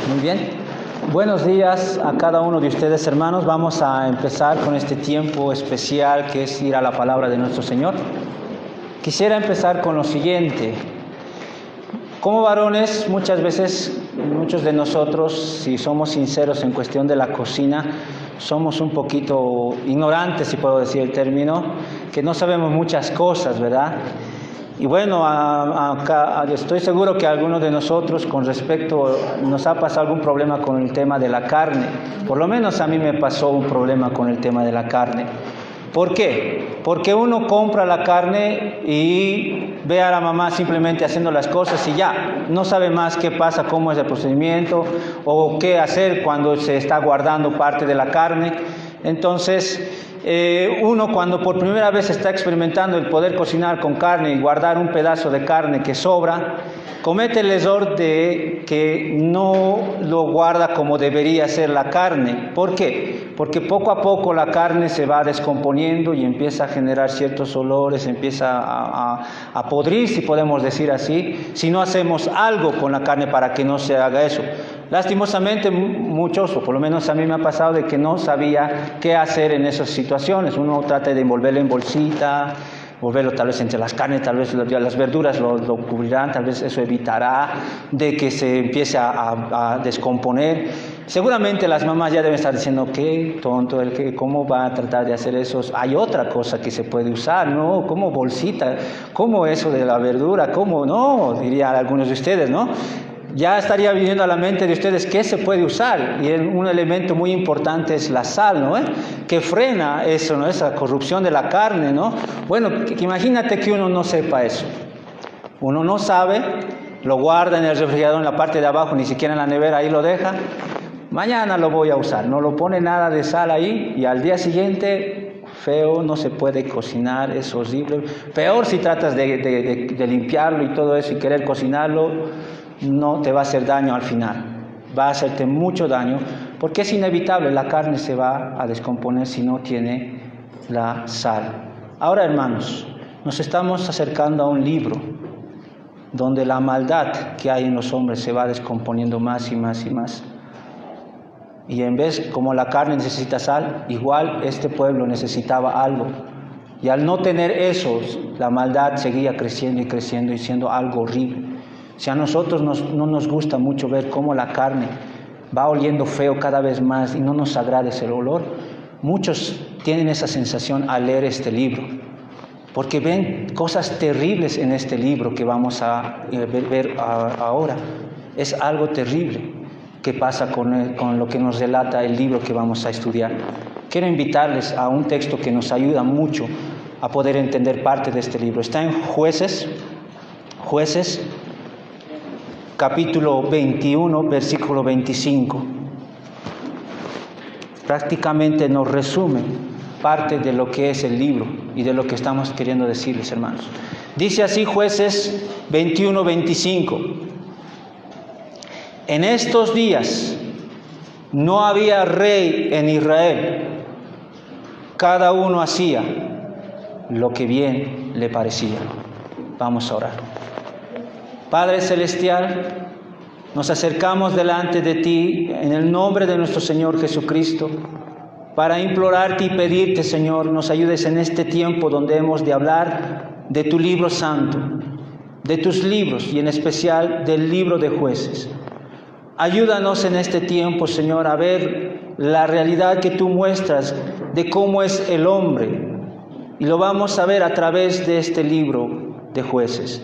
Muy bien. Buenos días a cada uno de ustedes, hermanos. Vamos a empezar con este tiempo especial que es ir a la palabra de nuestro Señor. Quisiera empezar con lo siguiente. Como varones, muchas veces, muchos de nosotros, si somos sinceros en cuestión de la cocina, somos un poquito ignorantes, si puedo decir el término, que no sabemos muchas cosas, ¿verdad? Y bueno, estoy seguro que a algunos de nosotros con respecto, nos ha pasado algún problema con el tema de la carne. Por lo menos a mí me pasó un problema con el tema de la carne. ¿Por qué? Porque uno compra la carne y ve a la mamá simplemente haciendo las cosas y ya, no sabe más qué pasa, cómo es el procedimiento o qué hacer cuando se está guardando parte de la carne. Entonces, uno cuando por primera vez está experimentando el poder cocinar con carne y guardar un pedazo de carne que sobra, comete el error de que no lo guarda como debería ser la carne. ¿Por qué? Porque poco a poco la carne se va descomponiendo y empieza a generar ciertos olores, empieza a podrir, si podemos decir así, si no hacemos algo con la carne para que no se haga eso. Lastimosamente muchos, o por lo menos a mí me ha pasado, de que no sabía qué hacer en esas situaciones. Uno trata de envolverlo en bolsita, volverlo tal vez entre las carnes, tal vez las verduras lo cubrirán, tal vez eso evitará de que se empiece a descomponer. Seguramente las mamás ya deben estar diciendo, qué tonto, ¿cómo va a tratar de hacer eso? Hay otra cosa que se puede usar, ¿no? ¿Cómo bolsita? ¿Cómo eso de la verdura? ¿Cómo no? Dirían algunos de ustedes, ¿no? Ya estaría viniendo a la mente de ustedes qué se puede usar, y un elemento muy importante es la sal, ¿no? Que frena eso, ¿no? Esa corrupción de la carne, ¿no? Bueno, imagínate que uno no sepa eso, uno no sabe, lo guarda en el refrigerador en la parte de abajo, ni siquiera en la nevera, ahí lo deja, mañana lo voy a usar, no lo pone nada de sal ahí, y al día siguiente, feo, no se puede cocinar, es horrible, peor si tratas de limpiarlo y todo eso y querer cocinarlo, no te va a hacer daño al final, va a hacerte mucho daño, porque es inevitable, la carne se va a descomponer si no tiene la sal. Ahora, hermanos, nos estamos acercando a un libro donde la maldad que hay en los hombres se va descomponiendo más y más y más. Y en vez, como la carne necesita sal, igual este pueblo necesitaba algo. Y al no tener eso, la maldad seguía creciendo y creciendo y siendo algo horrible. Si a nosotros no nos gusta mucho ver cómo la carne va oliendo feo cada vez más y no nos agrada ese olor, muchos tienen esa sensación al leer este libro, porque ven cosas terribles en este libro que vamos a ver ahora. Es algo terrible que pasa con lo que nos relata el libro que vamos a estudiar. Quiero invitarles a un texto que nos ayuda mucho a poder entender parte de este libro. Está en Jueces, capítulo 21, versículo 25. Prácticamente nos resume parte de lo que es el libro y de lo que estamos queriendo decirles, hermanos. Dice así Jueces 21, 25. En estos días no había rey en Israel. Cada uno hacía lo que bien le parecía. Vamos a orar. Padre Celestial, nos acercamos delante de ti en el nombre de nuestro Señor Jesucristo para implorarte y pedirte, Señor, nos ayudes en este tiempo donde hemos de hablar de tu libro santo, de tus libros y en especial del libro de Jueces. Ayúdanos en este tiempo, Señor, a ver la realidad que tú muestras de cómo es el hombre, y lo vamos a ver a través de este libro de Jueces.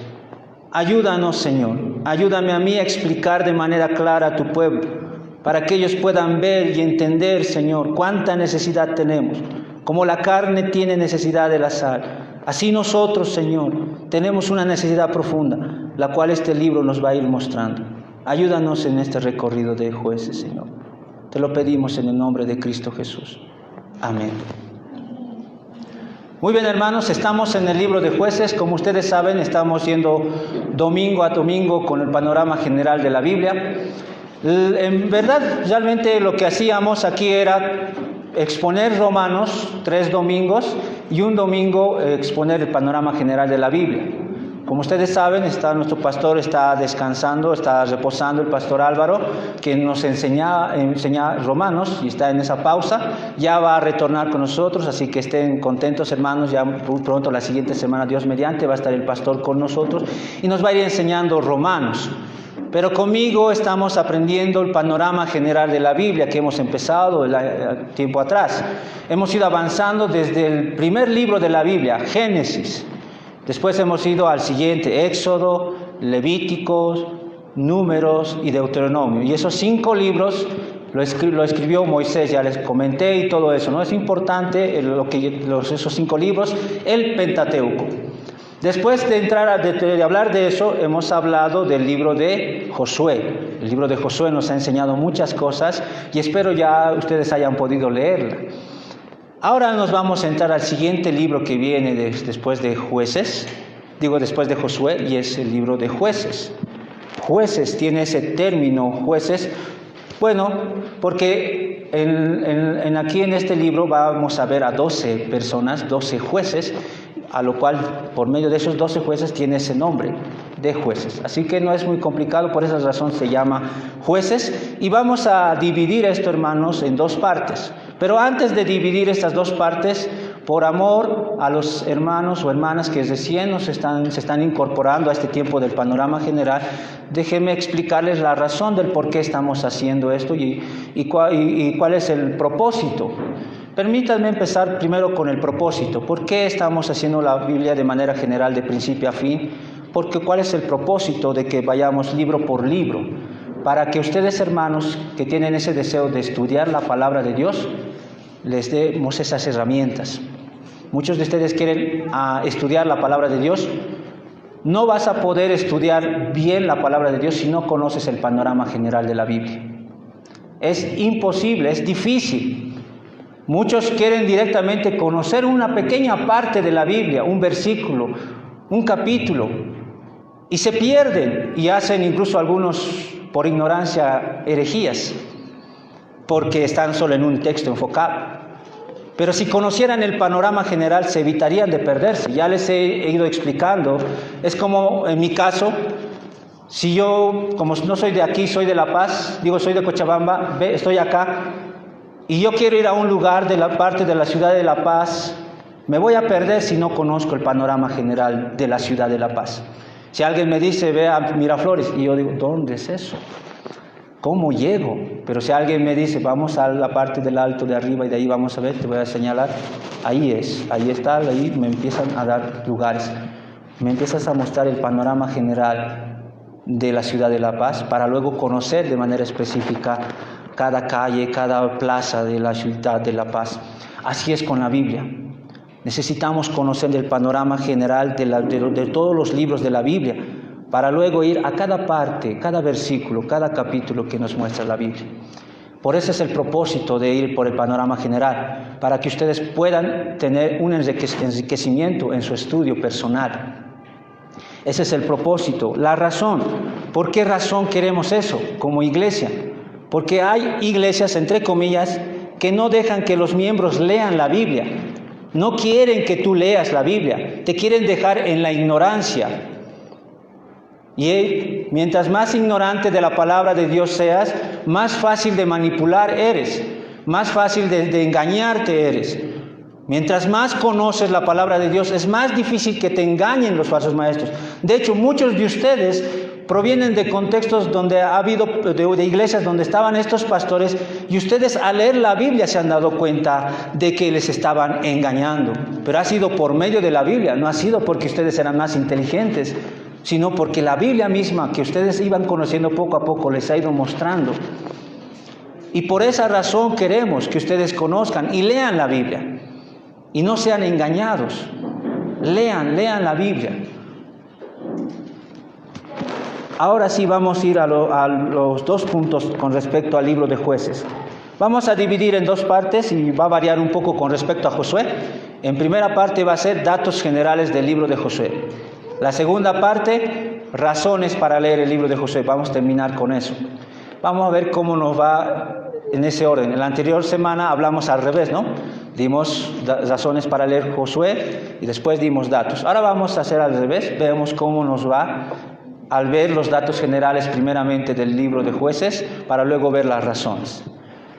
Ayúdanos, Señor, ayúdame a mí a explicar de manera clara a tu pueblo, para que ellos puedan ver y entender, Señor, cuánta necesidad tenemos. Como la carne tiene necesidad de la sal, así nosotros, Señor, tenemos una necesidad profunda, la cual este libro nos va a ir mostrando. Ayúdanos en este recorrido de Jueces, Señor. Te lo pedimos en el nombre de Cristo Jesús. Amén. Muy bien, hermanos, estamos en el libro de Jueces. Como ustedes saben, estamos yendo domingo a domingo con el panorama general de la Biblia. En verdad, realmente lo que hacíamos aquí era exponer Romanos 3 domingos y un domingo exponer el panorama general de la Biblia. Como ustedes saben, nuestro pastor está descansando, está reposando, el pastor Álvaro, que nos enseña Romanos y está en esa pausa. Ya va a retornar con nosotros, así que estén contentos, hermanos. Ya pronto, la siguiente semana, Dios mediante, va a estar el pastor con nosotros y nos va a ir enseñando Romanos. Pero conmigo estamos aprendiendo el panorama general de la Biblia que hemos empezado tiempo atrás. Hemos ido avanzando desde el primer libro de la Biblia, Génesis. Después hemos ido al siguiente, Éxodo, Levíticos, Números y Deuteronomio. Y esos 5 libros lo escribió Moisés, ya les comenté y todo eso. No es importante esos 5 libros, el Pentateuco. Después de hablar de eso, hemos hablado del libro de Josué. El libro de Josué nos ha enseñado muchas cosas y espero ya ustedes hayan podido leerla. Ahora nos vamos a entrar al siguiente libro que viene después de después de Josué, y es el libro de Jueces. Jueces tiene ese término, jueces, bueno, porque aquí en este libro vamos a ver a 12 personas, 12 jueces, a lo cual por medio de esos 12 jueces tiene ese nombre de jueces. Así que no es muy complicado, por esa razón se llama jueces. Y vamos a dividir esto, hermanos, en 2 partes. Pero antes de dividir estas 2 partes, por amor a los hermanos o hermanas que recién se están incorporando a este tiempo del panorama general, déjenme explicarles la razón del por qué estamos haciendo esto y cuál es el propósito. Permítanme empezar primero con el propósito. ¿Por qué estamos haciendo la Biblia de manera general, de principio a fin? Porque ¿cuál es el propósito de que vayamos libro por libro? Para que ustedes, hermanos, que tienen ese deseo de estudiar la palabra de Dios, les demos esas herramientas. Muchos de ustedes quieren estudiar la palabra de Dios. No vas a poder estudiar bien la palabra de Dios si no conoces el panorama general de la Biblia. Es imposible, es difícil. Muchos quieren directamente conocer una pequeña parte de la Biblia, un versículo, un capítulo, y se pierden y hacen incluso algunos, por ignorancia, herejías, porque están solo en un texto enfocado. Pero si conocieran el panorama general, se evitarían de perderse. Ya les he ido explicando. Es como en mi caso, si yo, como no soy de aquí, soy de La Paz, soy de Cochabamba, estoy acá, y yo quiero ir a un lugar de la parte de la ciudad de La Paz, me voy a perder si no conozco el panorama general de la ciudad de La Paz. Si alguien me dice, ve a Miraflores, y yo digo, ¿dónde es eso? ¿Cómo llego? Pero si alguien me dice, vamos a la parte del alto de arriba y de ahí vamos a ver, te voy a señalar, ahí está, ahí me empiezan a dar lugares. Me empiezas a mostrar el panorama general de la ciudad de La Paz para luego conocer de manera específica cada calle, cada plaza de la ciudad de La Paz. Así es con la Biblia. Necesitamos conocer el panorama general de todos los libros de la Biblia, para luego ir a cada parte, cada versículo, cada capítulo que nos muestra la Biblia. Por eso es el propósito de ir por el panorama general, para que ustedes puedan tener un enriquecimiento en su estudio personal. Ese es el propósito, la razón. ¿Por qué razón queremos eso como iglesia? Porque hay iglesias, entre comillas, que no dejan que los miembros lean la Biblia. No quieren que tú leas la Biblia, te quieren dejar en la ignorancia. Y mientras más ignorante de la palabra de Dios seas, más fácil de manipular eres, más fácil de engañarte eres. Mientras más conoces la palabra de Dios, es más difícil que te engañen los falsos maestros. De hecho, muchos de ustedes provienen de contextos donde ha habido, de iglesias donde estaban estos pastores, y ustedes al leer la Biblia se han dado cuenta de que les estaban engañando. Pero ha sido por medio de la Biblia, no ha sido porque ustedes eran más inteligentes, sino porque la Biblia misma que ustedes iban conociendo poco a poco les ha ido mostrando. Y por esa razón queremos que ustedes conozcan y lean la Biblia y no sean engañados. Lean la Biblia. Ahora sí vamos a ir a los 2 puntos con respecto al libro de Jueces. Vamos a dividir en 2 partes y va a variar un poco con respecto a Josué. En primera parte va a ser datos generales del libro de Josué. La segunda parte, razones para leer el libro de Josué. Vamos a terminar con eso. Vamos a ver cómo nos va en ese orden. En la anterior semana hablamos al revés, ¿no? Dimos razones para leer Josué y después dimos datos. Ahora vamos a hacer al revés. Veamos cómo nos va al ver los datos generales primeramente del libro de Jueces para luego ver las razones.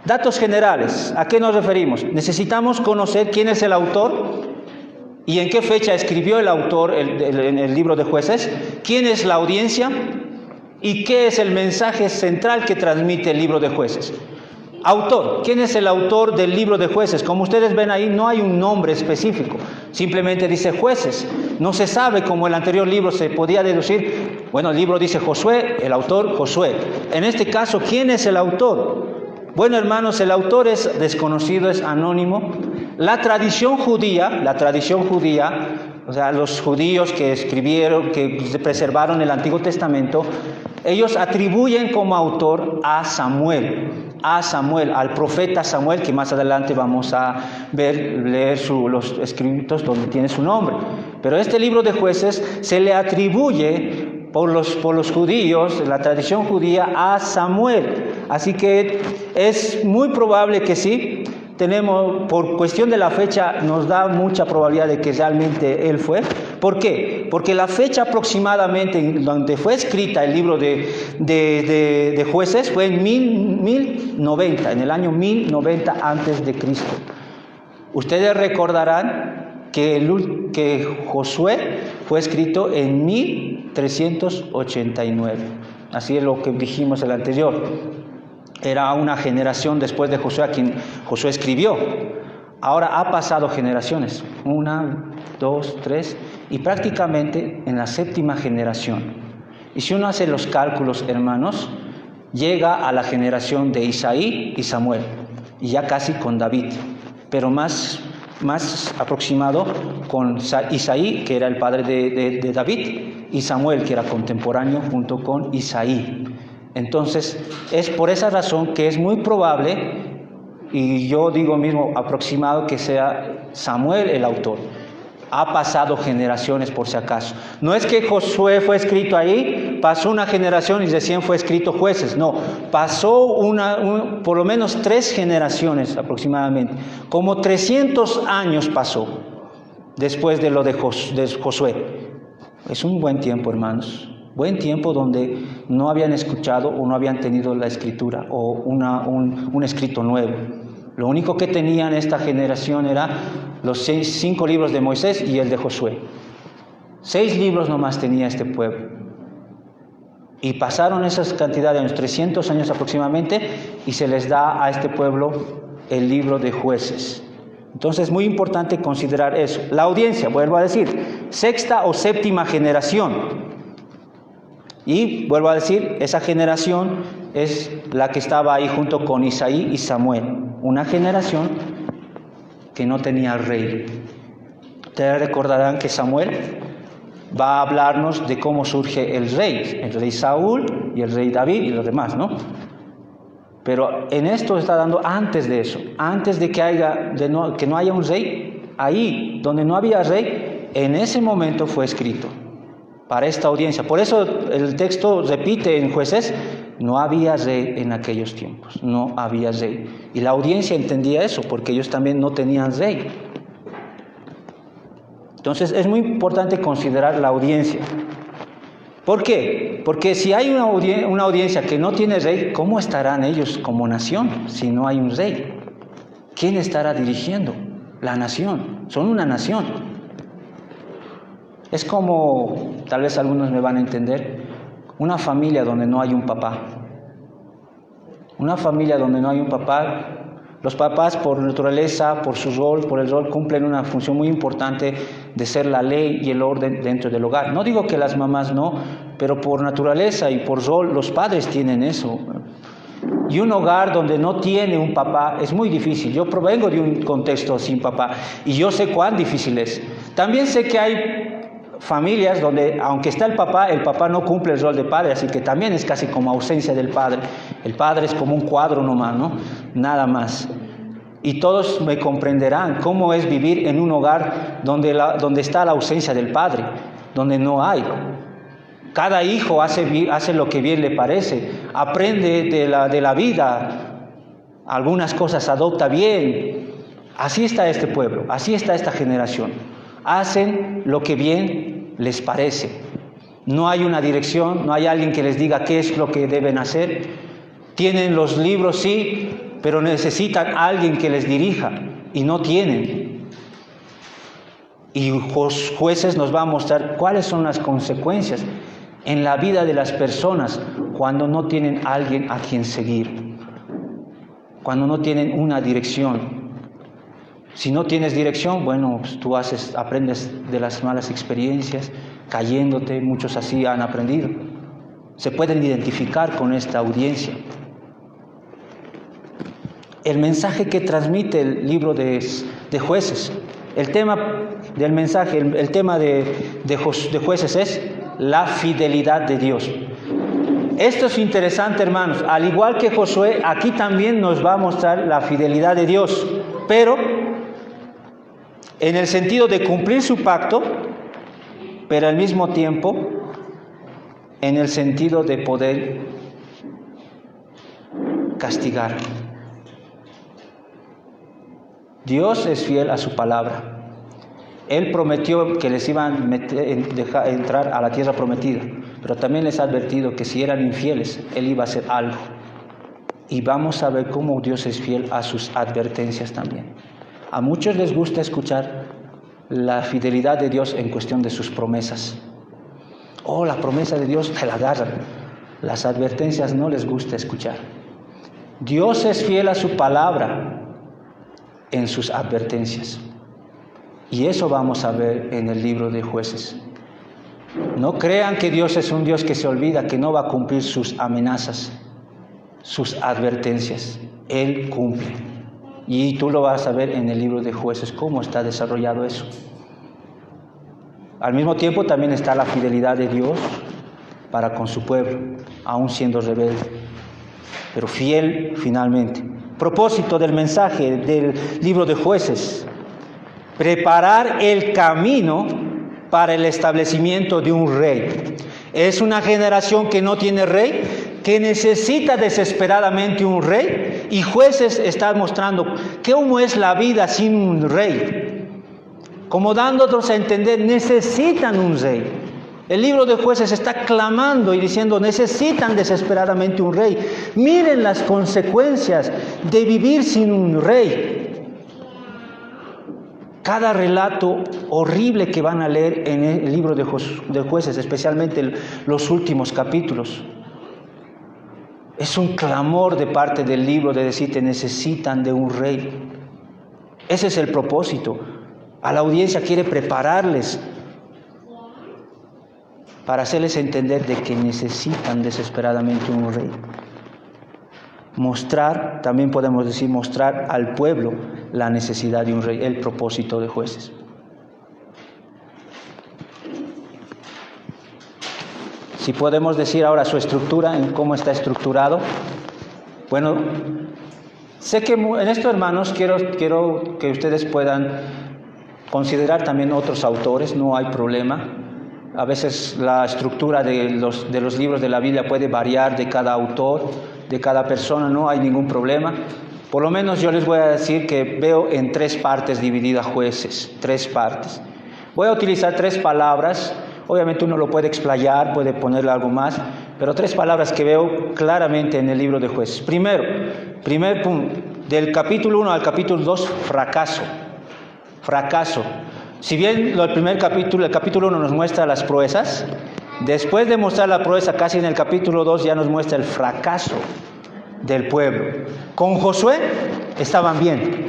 Datos generales, ¿a qué nos referimos? Necesitamos conocer quién es el autor y en qué fecha escribió el autor en el libro de Jueces, quién es la audiencia y qué es el mensaje central que transmite el libro de Jueces. Autor, ¿quién es el autor del libro de Jueces? Como ustedes ven ahí, no hay un nombre específico, simplemente dice Jueces. No se sabe, como el anterior libro se podía deducir, bueno, el libro dice Josué, el autor Josué. En este caso, ¿quién es el autor? Bueno, hermanos, el autor es desconocido, es anónimo. La tradición judía, o sea, los judíos que escribieron, que preservaron el Antiguo Testamento, ellos atribuyen como autor a Samuel, al profeta Samuel, que más adelante vamos a leer los escritos donde tiene su nombre. Pero este libro de Jueces se le atribuye por los judíos, la tradición judía, a Samuel. Así que es muy probable que sí. Tenemos, por cuestión de la fecha, nos da mucha probabilidad de que realmente él fue. ¿Por qué? Porque la fecha aproximadamente en donde fue escrita el libro de Jueces fue en 1090, en el año 1090 antes de Cristo. Ustedes recordarán que Josué fue escrito en 1389. Así es lo que dijimos el anterior. Era una generación después de Josué a quien Josué escribió. Ahora ha pasado generaciones, 1, 2, 3, y prácticamente en la 7ª generación. Y si uno hace los cálculos, hermanos, llega a la generación de Isaí y Samuel, y ya casi con David, pero más aproximado con Isaí, que era el padre de David, y Samuel, que era contemporáneo junto con Isaí. Entonces, es por esa razón que es muy probable, y yo digo mismo aproximado, que sea Samuel el autor. Ha pasado generaciones por si acaso. No es que Josué fue escrito ahí, pasó una generación y recién fue escrito Jueces. No, pasó por lo menos 3 generaciones aproximadamente. Como 300 años pasó después de lo de Josué. Es un buen tiempo, hermanos. Buen tiempo donde no habían escuchado o no habían tenido la escritura o un escrito nuevo. Lo único que tenían esta generación era los 5 libros de Moisés y el de Josué. 6 libros nomás tenía este pueblo. Y pasaron esas cantidades de años, 300 años aproximadamente, y se les da a este pueblo el libro de Jueces. Entonces es muy importante considerar eso. La audiencia, vuelvo a decir, 6ª o 7ª generación. Y vuelvo a decir, esa generación es la que estaba ahí junto con Isaí y Samuel. Una generación que no tenía rey. Ustedes recordarán que Samuel va a hablarnos de cómo surge el rey Saúl y el rey David y los demás, ¿no? Pero en esto está dando antes de eso, antes de que no haya un rey, ahí donde no había rey, en ese momento fue escrito. Para esta audiencia. Por eso el texto repite en Jueces, no había rey en aquellos tiempos, no había rey. Y la audiencia entendía eso, porque ellos también no tenían rey. Entonces es muy importante considerar la audiencia. ¿Por qué? Porque si hay una audiencia que no tiene rey, ¿cómo estarán ellos como nación si no hay un rey? ¿Quién estará dirigiendo? La nación. Son una nación. Es como, tal vez algunos me van a entender, una familia donde no hay un papá. Una familia donde no hay un papá. Los papás, por naturaleza, por el rol, cumplen una función muy importante de ser la ley y el orden dentro del hogar. No digo que las mamás no, pero por naturaleza y por rol, los padres tienen eso. Y un hogar donde no tiene un papá es muy difícil. Yo provengo de un contexto sin papá y yo sé cuán difícil es. También sé que hay familias donde, aunque está el papá no cumple el rol de padre, así que también es casi como ausencia del padre. El padre es como un cuadro nomás, ¿no? Nada más. Y todos me comprenderán cómo es vivir en un hogar donde está la ausencia del padre, donde no hay. Cada hijo hace lo que bien le parece, aprende de la vida, algunas cosas adopta bien, Así está este pueblo, así está esta generación. Hacen lo que bien les parece. No hay una dirección, no hay alguien que les diga qué es lo que deben hacer. Tienen los libros, sí, pero necesitan a alguien que les dirija y no tienen. Y Jueces nos va a mostrar cuáles son las consecuencias en la vida de las personas cuando no tienen a alguien a quien seguir, cuando no tienen una dirección. Si no tienes dirección, bueno, pues tú aprendes de las malas experiencias, cayéndote, muchos así han aprendido. Se pueden identificar con esta audiencia. El mensaje que transmite el libro de Jueces, el tema del mensaje, el tema de Jueces es la fidelidad de Dios. Esto es interesante, hermanos. Al igual que Josué, aquí también nos va a mostrar la fidelidad de Dios, pero en el sentido de cumplir su pacto, pero al mismo tiempo en el sentido de poder castigar. Dios es fiel a su palabra. Él prometió que les iban a entrar a la tierra prometida, pero también les ha advertido que si eran infieles, Él iba a hacer algo. Y vamos a ver cómo Dios es fiel a sus advertencias también. A muchos les gusta escuchar la fidelidad de Dios en cuestión de sus promesas. Oh, la promesa de Dios, te la agarran. Las advertencias no les gusta escuchar. Dios es fiel a su palabra en sus advertencias. Y eso vamos a ver en el libro de Jueces. No crean que Dios es un Dios que se olvida, que no va a cumplir sus amenazas, sus advertencias. Él cumple. Y tú lo vas a ver en el libro de Jueces, cómo está desarrollado eso. Al mismo tiempo también está la fidelidad de Dios para con su pueblo, aún siendo rebelde, pero fiel finalmente. Propósito del mensaje del libro de Jueces: preparar el camino para el establecimiento de un rey. Es una generación que no tiene rey, que necesita desesperadamente un rey, y Jueces está mostrando cómo es la vida sin un rey, como dándonos a entender, necesitan un rey. El libro de Jueces está clamando y diciendo, necesitan desesperadamente un rey. Miren las consecuencias de vivir sin un rey. Cada relato horrible que van a leer en el libro de Jueces, especialmente los últimos capítulos, es un clamor de parte del libro de decirte, necesitan de un rey. Ese es el propósito. A la audiencia quiere prepararles para hacerles entender de que necesitan desesperadamente un rey. Mostrar, también podemos decir, mostrar al pueblo la necesidad de un rey, el propósito de Jueces. Si podemos decir ahora su estructura, en cómo está estructurado. Bueno, sé que en esto, hermanos, quiero que ustedes puedan considerar también otros autores, no hay problema. A veces la estructura de los libros de la Biblia puede variar de cada autor, de cada persona, no hay ningún problema. Por lo menos yo les voy a decir que veo en 3 partes divididas Jueces, 3 partes. Voy a utilizar 3 palabras. Obviamente uno lo puede explayar, puede ponerle algo más, pero 3 palabras que veo claramente en el libro de Jueces. Primer punto, del capítulo 1 al capítulo 2, fracaso. Fracaso. Si bien el capítulo 1 nos muestra las proezas, después de mostrar la proeza, casi en el capítulo 2 ya nos muestra el fracaso del pueblo. Con Josué estaban bien.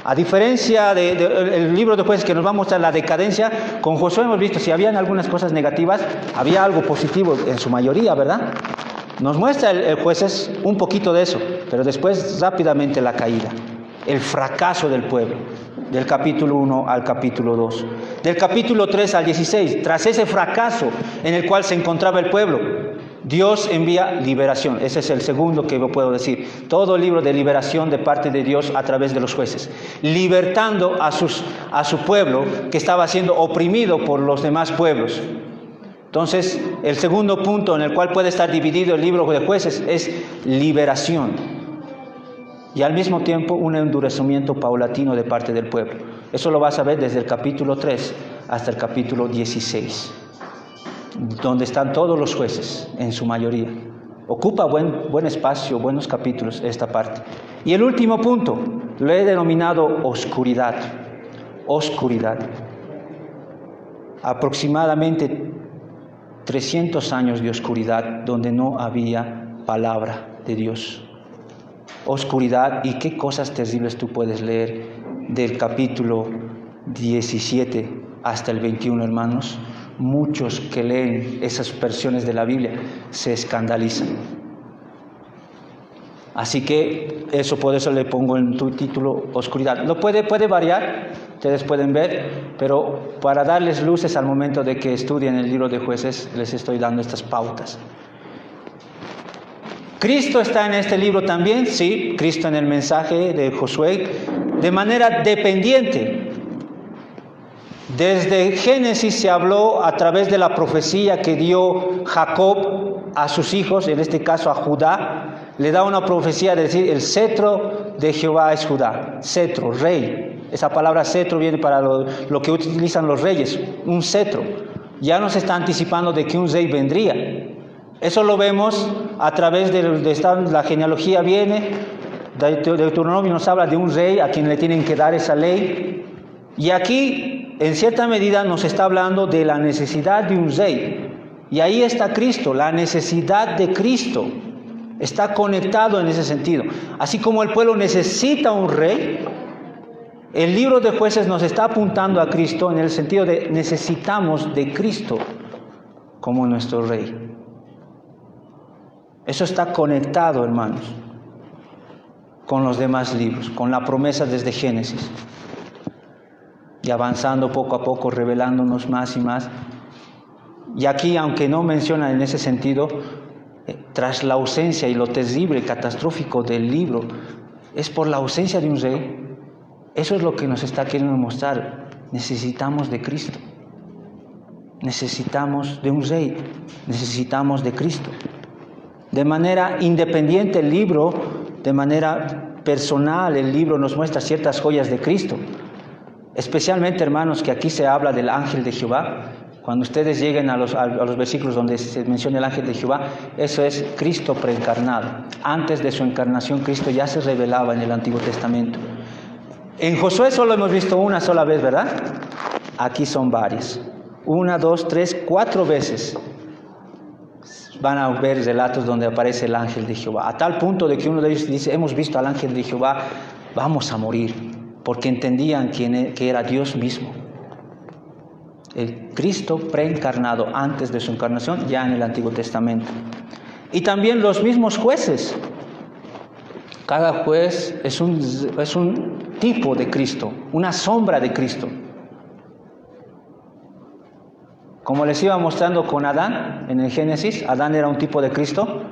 A diferencia del libro de Jueces que nos va a mostrar la decadencia, con Josué hemos visto, si habían algunas cosas negativas, había algo positivo en su mayoría, ¿verdad? Nos muestra el Jueces un poquito de eso, pero después rápidamente la caída, el fracaso del pueblo, del capítulo 1 al capítulo 2. Del capítulo 3 al 16, tras ese fracaso en el cual se encontraba el pueblo, Dios envía liberación. Ese es el segundo que yo puedo decir. Todo libro de liberación de parte de Dios a través de los jueces, libertando a su pueblo que estaba siendo oprimido por los demás pueblos. Entonces, el segundo punto en el cual puede estar dividido el libro de Jueces es liberación. y al mismo tiempo un endurecimiento paulatino de parte del pueblo. Eso lo vas a ver desde el capítulo 3 hasta el capítulo 16, donde están todos los jueces en su mayoría. Ocupa buen espacio, buenos capítulos esta parte. Y el último punto, lo he denominado oscuridad. Oscuridad. Aproximadamente 300 años de oscuridad donde no había palabra de Dios. Oscuridad, y qué cosas terribles tú puedes leer del capítulo 17 hasta el 21, hermanos. Muchos que leen esas versiones de la Biblia se escandalizan. Así que eso, por eso le pongo en tu título oscuridad. Lo puede variar, ustedes pueden ver, pero para darles luces al momento de que estudien el libro de Jueces, les estoy dando estas pautas. ¿Cristo está en este libro también? Sí, Cristo en el mensaje de Josué, de manera dependiente. Desde Génesis se habló a través de la profecía que dio Jacob a sus hijos, en este caso a Judá. Le da una profecía de decir, el cetro de Jehová es Judá. Cetro, rey. Esa palabra cetro viene para lo que utilizan los reyes, un cetro. Ya nos está anticipando de que un rey vendría. Eso lo vemos a través de la genealogía viene, Deuteronomio nos habla de un rey a quien le tienen que dar esa ley. Y aquí, en cierta medida, nos está hablando de la necesidad de un rey. Y ahí está Cristo, la necesidad de Cristo. Está conectado en ese sentido. Así como el pueblo necesita un rey, el libro de Jueces nos está apuntando a Cristo en el sentido de necesitamos de Cristo como nuestro rey. Eso está conectado, hermanos, con los demás libros, con la promesa desde Génesis. Y avanzando poco a poco, revelándonos más y más. Y aquí, aunque no menciona en ese sentido, tras la ausencia y lo terrible, catastrófico del libro, es por la ausencia de un rey. Eso es lo que nos está queriendo mostrar. Necesitamos de Cristo. Necesitamos de un rey. Necesitamos de Cristo. De manera independiente el libro, de manera personal, el libro nos muestra ciertas joyas de Cristo. Especialmente, hermanos, que aquí se habla del ángel de Jehová. Cuando ustedes lleguen a los versículos donde se menciona el ángel de Jehová, eso es Cristo preencarnado. Antes de su encarnación, Cristo ya se revelaba en el Antiguo Testamento. En Josué solo hemos visto una sola vez, ¿verdad? Aquí son varias. 1, 2, 3, 4 veces van a ver relatos donde aparece el ángel de Jehová. A tal punto de que uno de ellos dice, hemos visto al ángel de Jehová, vamos a morir. Porque entendían que era Dios mismo. El Cristo preencarnado antes de su encarnación, ya en el Antiguo Testamento. Y también los mismos jueces. Cada juez es un tipo de Cristo, una sombra de Cristo. Como les iba mostrando con Adán en el Génesis, Adán era un tipo de Cristo,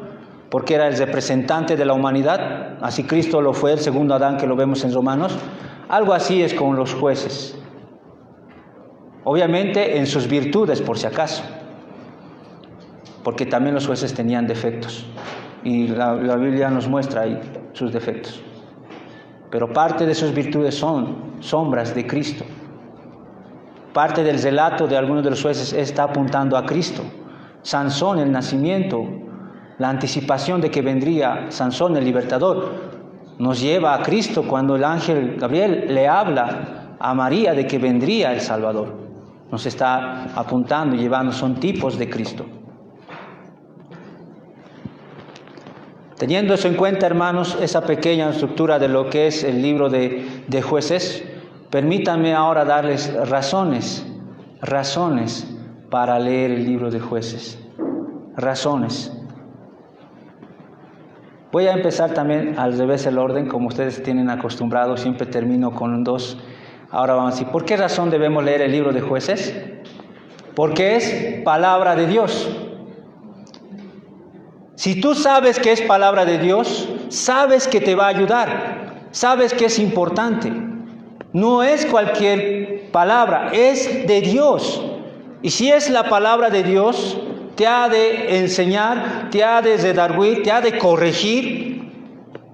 porque era el representante de la humanidad. Así Cristo lo fue, el segundo Adán que lo vemos en Romanos. Algo así es con los jueces. Obviamente en sus virtudes, por si acaso. Porque también los jueces tenían defectos. Y la Biblia nos muestra ahí sus defectos. Pero parte de sus virtudes son sombras de Cristo. Parte del relato de algunos de los jueces está apuntando a Cristo. Sansón, el nacimiento, la anticipación de que vendría Sansón, el libertador, nos lleva a Cristo cuando el ángel Gabriel le habla a María de que vendría el Salvador. Nos está apuntando y llevando, son tipos de Cristo. Teniendo eso en cuenta, hermanos, esa pequeña estructura de lo que es el libro de Jueces, permítanme ahora darles razones para leer el libro de Jueces. Razones. Voy a empezar también al revés el orden, como ustedes tienen acostumbrado, siempre termino con 2. Ahora vamos a decir, ¿por qué razón debemos leer el libro de Jueces? Porque es palabra de Dios. Si tú sabes que es palabra de Dios, sabes que te va a ayudar, sabes que es importante. No es cualquier palabra, es de Dios. Y si es la palabra de Dios, te ha de enseñar, te ha de redarguir, te ha de corregir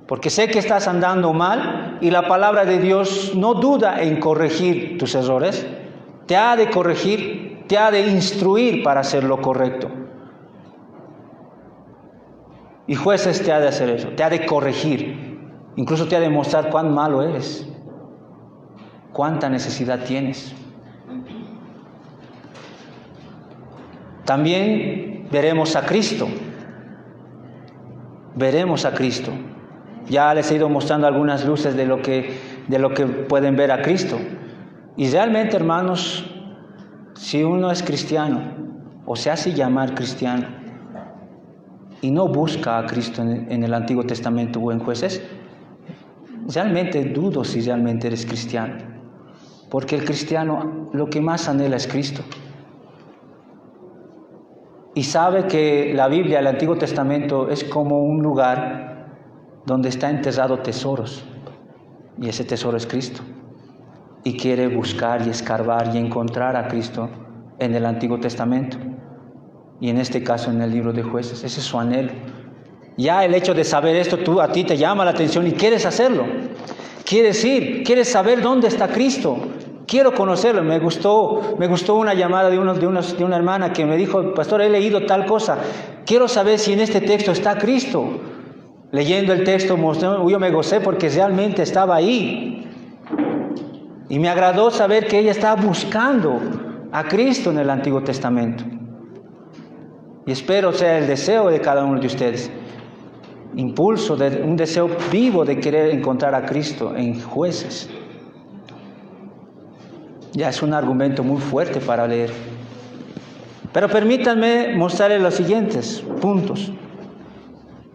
porque sé que estás andando mal y la palabra de Dios no duda en corregir tus errores. Te ha de corregir, te ha de instruir para hacer lo correcto. Y Jueces te ha de hacer eso, te ha de corregir, incluso te ha de mostrar cuán malo eres, cuánta necesidad tienes. También veremos a Cristo. Veremos a Cristo. Ya les he ido mostrando algunas luces de lo que pueden ver a Cristo. Y realmente, hermanos, si uno es cristiano o se hace llamar cristiano y no busca a Cristo en el Antiguo Testamento o en Jueces, realmente dudo si realmente eres cristiano. Porque el cristiano lo que más anhela es Cristo. Y sabe que la Biblia, el Antiguo Testamento, es como un lugar donde está enterrado tesoros. Y ese tesoro es Cristo. Y quiere buscar y escarbar y encontrar a Cristo en el Antiguo Testamento. Y en este caso en el libro de Jueces. Ese es su anhelo. Ya el hecho de saber esto, a ti te llama la atención y quieres hacerlo. Quieres ir, quieres saber dónde está Cristo. Quiero conocerlo. Me gustó una llamada de una hermana que me dijo: pastor, he leído tal cosa. Quiero saber si en este texto está Cristo. Leyendo el texto, yo me gocé porque realmente estaba ahí. Y me agradó saber que ella estaba buscando a Cristo en el Antiguo Testamento. Y espero sea el deseo de cada uno de ustedes. Un deseo vivo de querer encontrar a Cristo en Jueces. Ya es un argumento muy fuerte para leer. Pero permítanme mostrarles los siguientes puntos.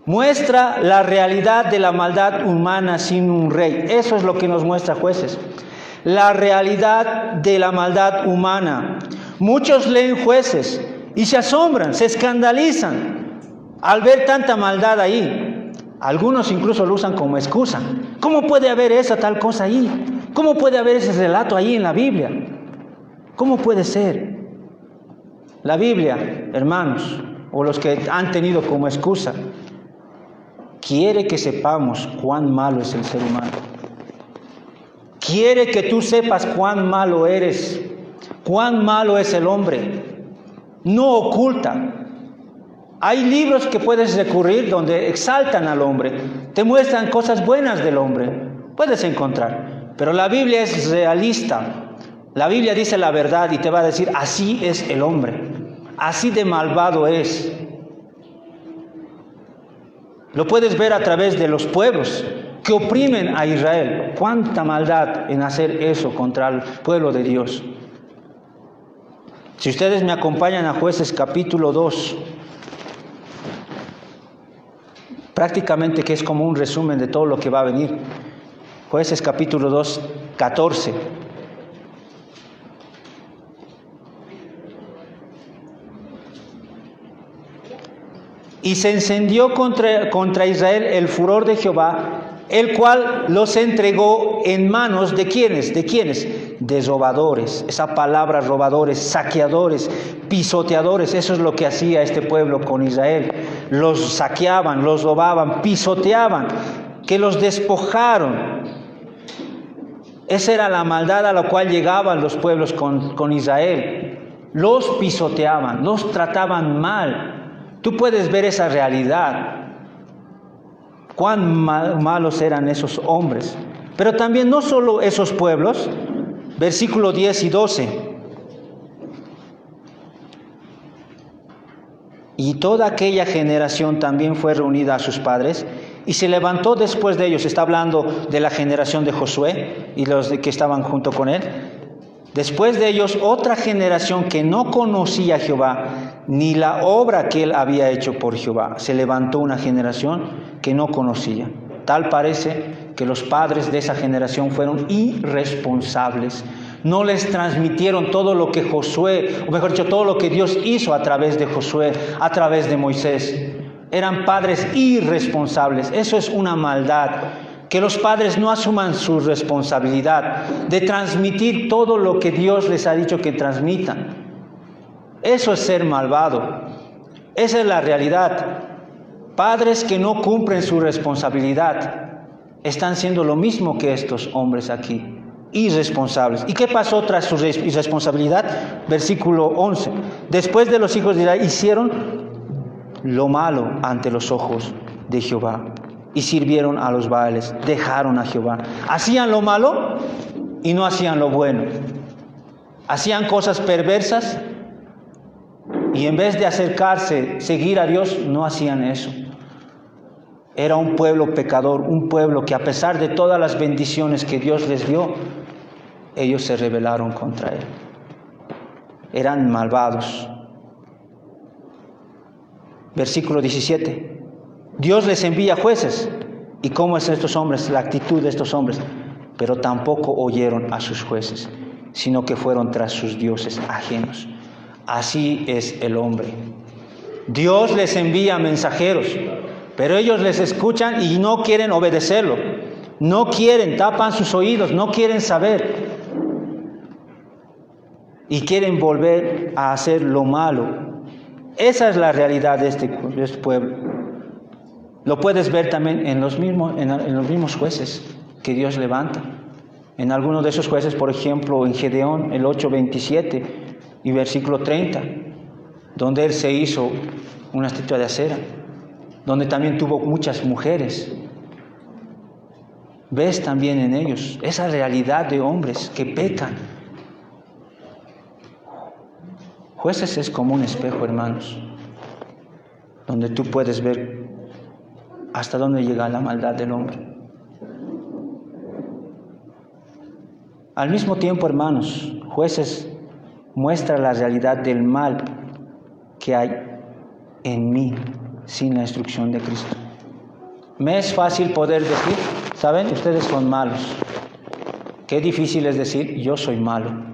Muestra la realidad de la maldad humana sin un rey. Eso es lo que nos muestra Jueces. La realidad de la maldad humana. Muchos leen Jueces y se asombran, se escandalizan al ver tanta maldad ahí. Algunos incluso lo usan como excusa. ¿Cómo puede haber esa tal cosa ahí? ¿Cómo puede haber ese relato ahí en la Biblia? ¿Cómo puede ser? La Biblia, hermanos, o los que han tenido como excusa, quiere que sepamos cuán malo es el ser humano. Quiere que tú sepas cuán malo eres, cuán malo es el hombre. No oculta. Hay libros que puedes recurrir donde exaltan al hombre, te muestran cosas buenas del hombre. Puedes encontrar, pero la Biblia es realista. La Biblia dice la verdad y te va a decir: así es el hombre, así de malvado es. Lo puedes ver a través de los pueblos que oprimen a Israel. Cuánta maldad en hacer eso contra el pueblo de Dios. Si ustedes me acompañan a Jueces capítulo 2, prácticamente que es como un resumen de todo lo que va a venir. Jueces capítulo 2, 14. Y se encendió contra Israel el furor de Jehová, el cual los entregó en manos ¿de quiénes? ¿De quiénes? De robadores. Esa palabra robadores, saqueadores, pisoteadores. Eso es lo que hacía este pueblo con Israel. Los saqueaban, los robaban, pisoteaban, que los despojaron. Esa era la maldad a la cual llegaban los pueblos con Israel. Los pisoteaban, los trataban mal. Tú puedes ver esa realidad. Cuán malos eran esos hombres. Pero también no solo esos pueblos. Versículos 10 y 12. Y toda aquella generación también fue reunida a sus padres y se levantó después de ellos. Está hablando de la generación de Josué y los que estaban junto con él. Después de ellos otra generación que no conocía a Jehová ni la obra que él había hecho por Jehová. Se levantó una generación que no conocía. Tal parece que los padres de esa generación fueron irresponsables. No les transmitieron todo lo que Josué, o mejor dicho, todo lo que Dios hizo a través de Josué, a través de Moisés. Eran padres irresponsables. Eso es una maldad. Que los padres no asuman su responsabilidad de transmitir todo lo que Dios les ha dicho que transmitan. Eso es ser malvado. Esa es la realidad. Padres que no cumplen su responsabilidad están siendo lo mismo que estos hombres aquí, irresponsables. ¿Y qué pasó tras su irresponsabilidad? Versículo 11. Después de los hijos de Israel hicieron lo malo ante los ojos de Jehová y sirvieron a los Baales, dejaron a Jehová. Hacían lo malo y no hacían lo bueno. Hacían cosas perversas y en vez de acercarse, seguir a Dios, no hacían eso. Era un pueblo pecador, un pueblo que a pesar de todas las bendiciones que Dios les dio, ellos se rebelaron contra Él. Eran malvados. Versículo 17. Dios les envía jueces. ¿Y cómo es estos hombres? La actitud de estos hombres. Pero tampoco oyeron a sus jueces, sino que fueron tras sus dioses ajenos. Así es el hombre. Dios les envía mensajeros, pero ellos les escuchan y no quieren obedecerlo. No quieren, tapan sus oídos, no quieren saber. Y quieren volver a hacer lo malo. Esa es la realidad de este pueblo. Lo puedes ver también en los mismos jueces que Dios levanta. En algunos de esos jueces, por ejemplo, en Gedeón, el 8:27 y versículo 30, donde él se hizo una estatua de acera, donde también tuvo muchas mujeres. Ves también en ellos esa realidad de hombres que pecan. Jueces es como un espejo, hermanos, donde tú puedes ver hasta dónde llega la maldad del hombre. Al mismo tiempo, hermanos, Jueces muestra la realidad del mal que hay en mí sin la instrucción de Cristo. Me es fácil poder decir, ¿saben? Ustedes son malos. Qué difícil es decir, yo soy malo.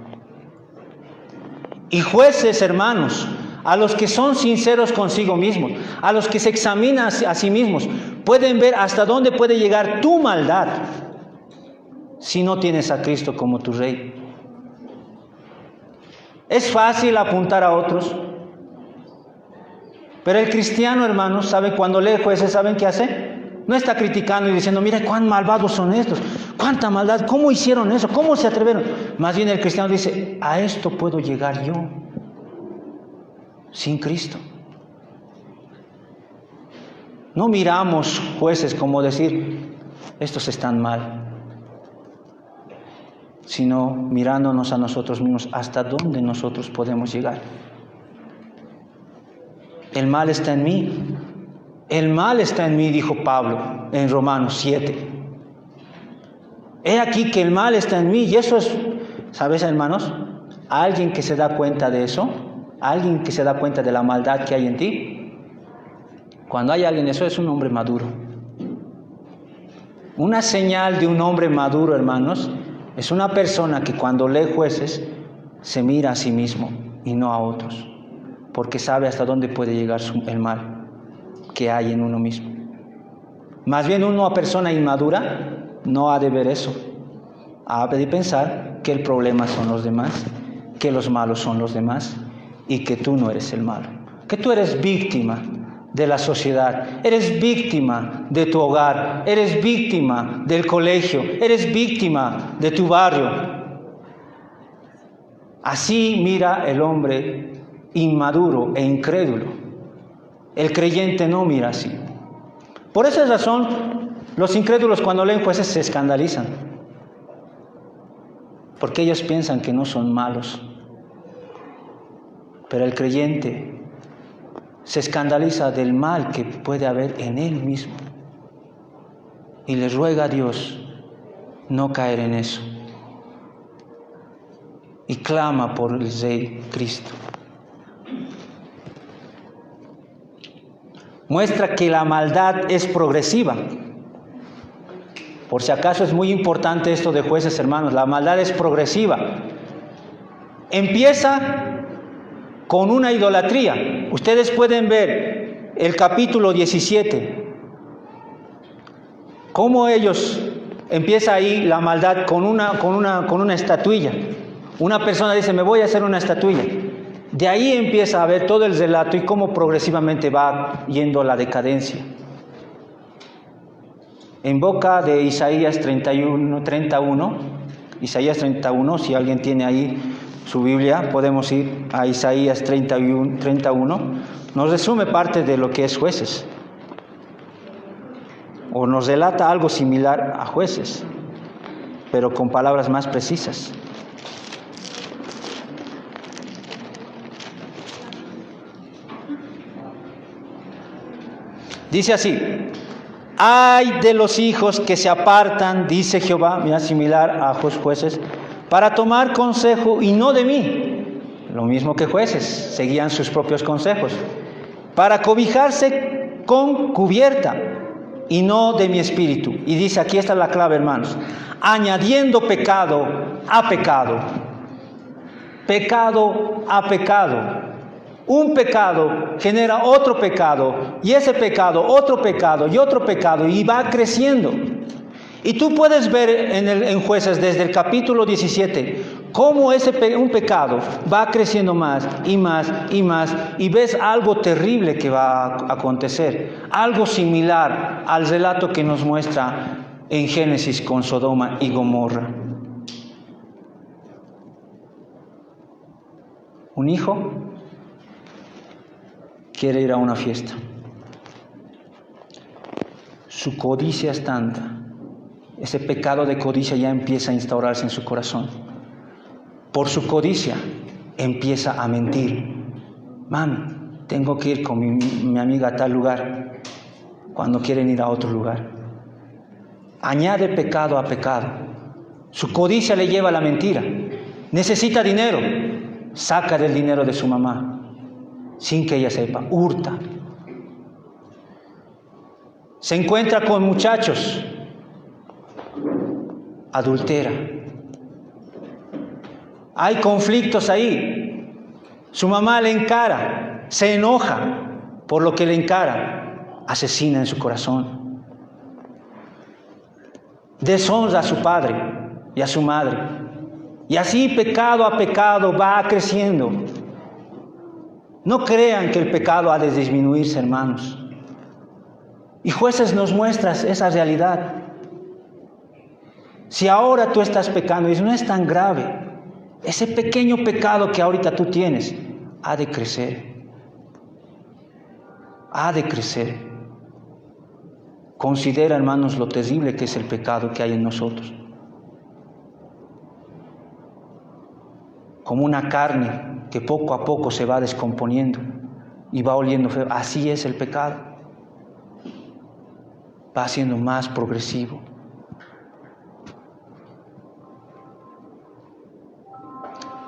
Y Jueces, hermanos, a los que son sinceros consigo mismos, a los que se examinan a sí mismos, pueden ver hasta dónde puede llegar tu maldad si no tienes a Cristo como tu Rey. Es fácil apuntar a otros, pero el cristiano, hermanos, sabe cuando lee Jueces, ¿saben qué hace? No está criticando y diciendo, mira cuán malvados son estos, cuánta maldad, cómo hicieron eso, cómo se atrevieron. Más bien el cristiano dice, a esto puedo llegar yo, sin Cristo. No miramos Jueces como decir, estos están mal, sino mirándonos a nosotros mismos hasta dónde nosotros podemos llegar. El mal está en mí. El mal está en mí, dijo Pablo en Romanos 7. He aquí que el mal está en mí, y eso es, ¿sabes, hermanos? Alguien que se da cuenta de eso, alguien que se da cuenta de la maldad que hay en ti, cuando hay alguien, eso es un hombre maduro. Una señal de un hombre maduro, hermanos, es una persona que cuando lee Jueces se mira a sí mismo y no a otros, porque sabe hasta dónde puede llegar el mal que hay en uno mismo. Más bien una persona inmadura no ha de ver eso, ha de pensar que el problema son los demás, que los malos son los demás y que tú no eres el malo, que tú eres víctima de la sociedad, eres víctima de tu hogar, eres víctima del colegio, eres víctima de tu barrio. Así mira el hombre inmaduro e incrédulo. El creyente no mira así. Por esa razón, los incrédulos cuando leen Jueces se escandalizan, porque ellos piensan que no son malos. Pero el creyente se escandaliza del mal que puede haber en él mismo y le ruega a Dios no caer en eso y clama por el Rey Cristo. Muestra que la maldad es progresiva. Por si acaso es muy importante esto de Jueces, hermanos, la maldad es progresiva. Empieza con una idolatría. Ustedes pueden ver el capítulo 17, cómo ellos empieza ahí la maldad con una estatuilla. Una persona dice, me voy a hacer una estatuilla. De ahí empieza a ver todo el relato y cómo progresivamente va yendo la decadencia. En boca de Isaías 31, Isaías 31, si alguien tiene ahí su Biblia, podemos ir a Isaías 31, nos resume parte de lo que es Jueces, o nos relata algo similar a Jueces, pero con palabras más precisas. Dice así: ay de los hijos que se apartan, dice Jehová, mira, similar a Jueces, para tomar consejo y no de mí. Lo mismo que Jueces, seguían sus propios consejos. Para cobijarse con cubierta y no de mi espíritu. Y dice, aquí está la clave, hermanos: añadiendo pecado a pecado. Pecado a pecado. Un pecado genera otro pecado, y ese pecado, otro pecado, y otro pecado, y va creciendo. Y tú puedes ver en Jueces, desde el capítulo 17, cómo un pecado va creciendo más, y más, y más, y ves algo terrible que va a acontecer, algo similar al relato que nos muestra en Génesis con Sodoma y Gomorra. Un hijo quiere ir a una fiesta. Su codicia es tanta, ese pecado de codicia ya empieza a instaurarse en su corazón. Por su codicia empieza a mentir. Mami, tengo que ir con mi amiga a tal lugar, cuando quieren ir a otro lugar. Añade pecado a pecado. Su codicia le lleva a la mentira. Necesita dinero, saca del dinero de su mamá sin que ella sepa, hurta. Se encuentra con muchachos, adultera. Hay conflictos ahí. Su mamá le encara, se enoja por lo que le encara, asesina en su corazón. Deshonra a su padre y a su madre. Y así pecado a pecado va creciendo. No crean que el pecado ha de disminuirse, hermanos. Y Jueces nos muestra esa realidad. Si ahora tú estás pecando y no es tan grave, ese pequeño pecado que ahorita tú tienes ha de crecer. Ha de crecer. Considera, hermanos, lo terrible que es el pecado que hay en nosotros. Como una carne que poco a poco se va descomponiendo y va oliendo feo. Así es el pecado. Va siendo más progresivo.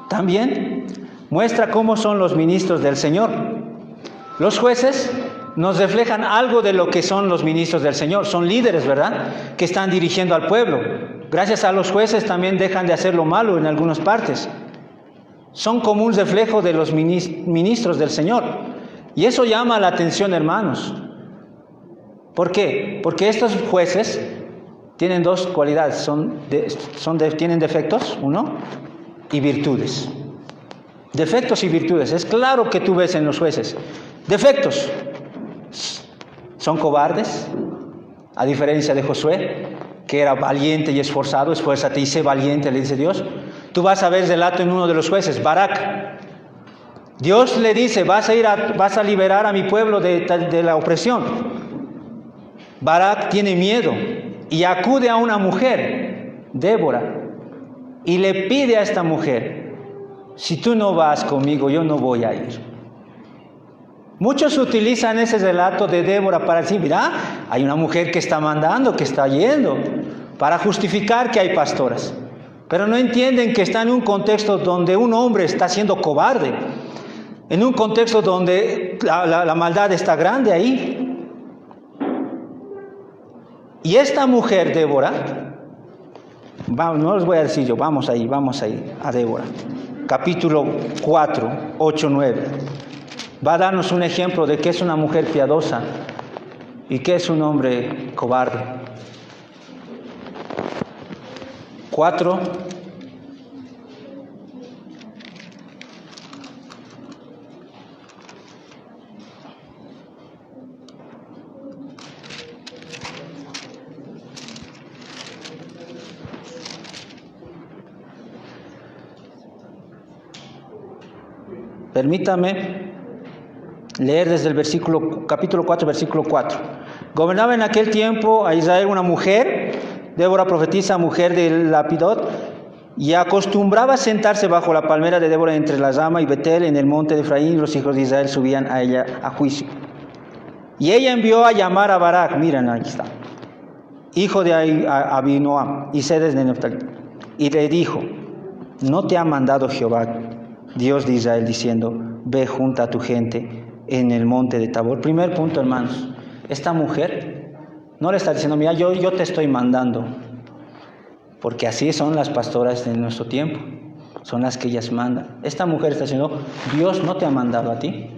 También muestra cómo son los ministros del Señor. Los jueces nos reflejan algo de lo que son los ministros del Señor. Son líderes, ¿verdad?, que están dirigiendo al pueblo. Gracias a los jueces también dejan de hacer lo malo en algunas partes. Son como un reflejo de los ministros del Señor. Y eso llama la atención, hermanos. ¿Por qué? Porque estos jueces tienen dos cualidades. Tienen defectos, uno, y virtudes. Defectos y virtudes. Es claro que tú ves en los jueces. Defectos. Son cobardes, a diferencia de Josué, que era valiente y esforzado. Esfuérzate y sé valiente, le dice Dios. Tú vas a ver relato en uno de los jueces, Barak. Dios le dice, vas a liberar a mi pueblo de la opresión. Barak tiene miedo y acude a una mujer, Débora, y le pide a esta mujer, si tú no vas conmigo, yo no voy a ir. Muchos utilizan ese relato de Débora para decir, mira, hay una mujer que está mandando, que está yendo, para justificar que hay pastoras. Pero no entienden que está en un contexto donde un hombre está siendo cobarde, en un contexto donde la maldad está grande ahí. Y esta mujer, Débora, no les voy a decir yo, vamos ahí a Débora, capítulo 4, 8, 9. Va a darnos un ejemplo de qué es una mujer piadosa y qué es un hombre cobarde. 4, Permítame leer desde el capítulo 4, versículo 4. Gobernaba en aquel tiempo a Israel una mujer, Débora profetisa, mujer de Lapidot, y acostumbraba a sentarse bajo la palmera de Débora entre la Rama y Betel en el monte de Efraín, y los hijos de Israel subían a ella a juicio. Y ella envió a llamar a Barak, miren, aquí está, hijo de Abinoam, y Sedes de Neftalí, y le dijo: ¿no te ha mandado Jehová, Dios de Israel, diciendo: ve junto a tu gente en el monte de Tabor? Primer punto, hermanos, esta mujer no le está diciendo: mira, yo te estoy mandando, porque así son las pastoras de nuestro tiempo, son las que ellas mandan. Esta mujer está diciendo: Dios no te ha mandado a ti,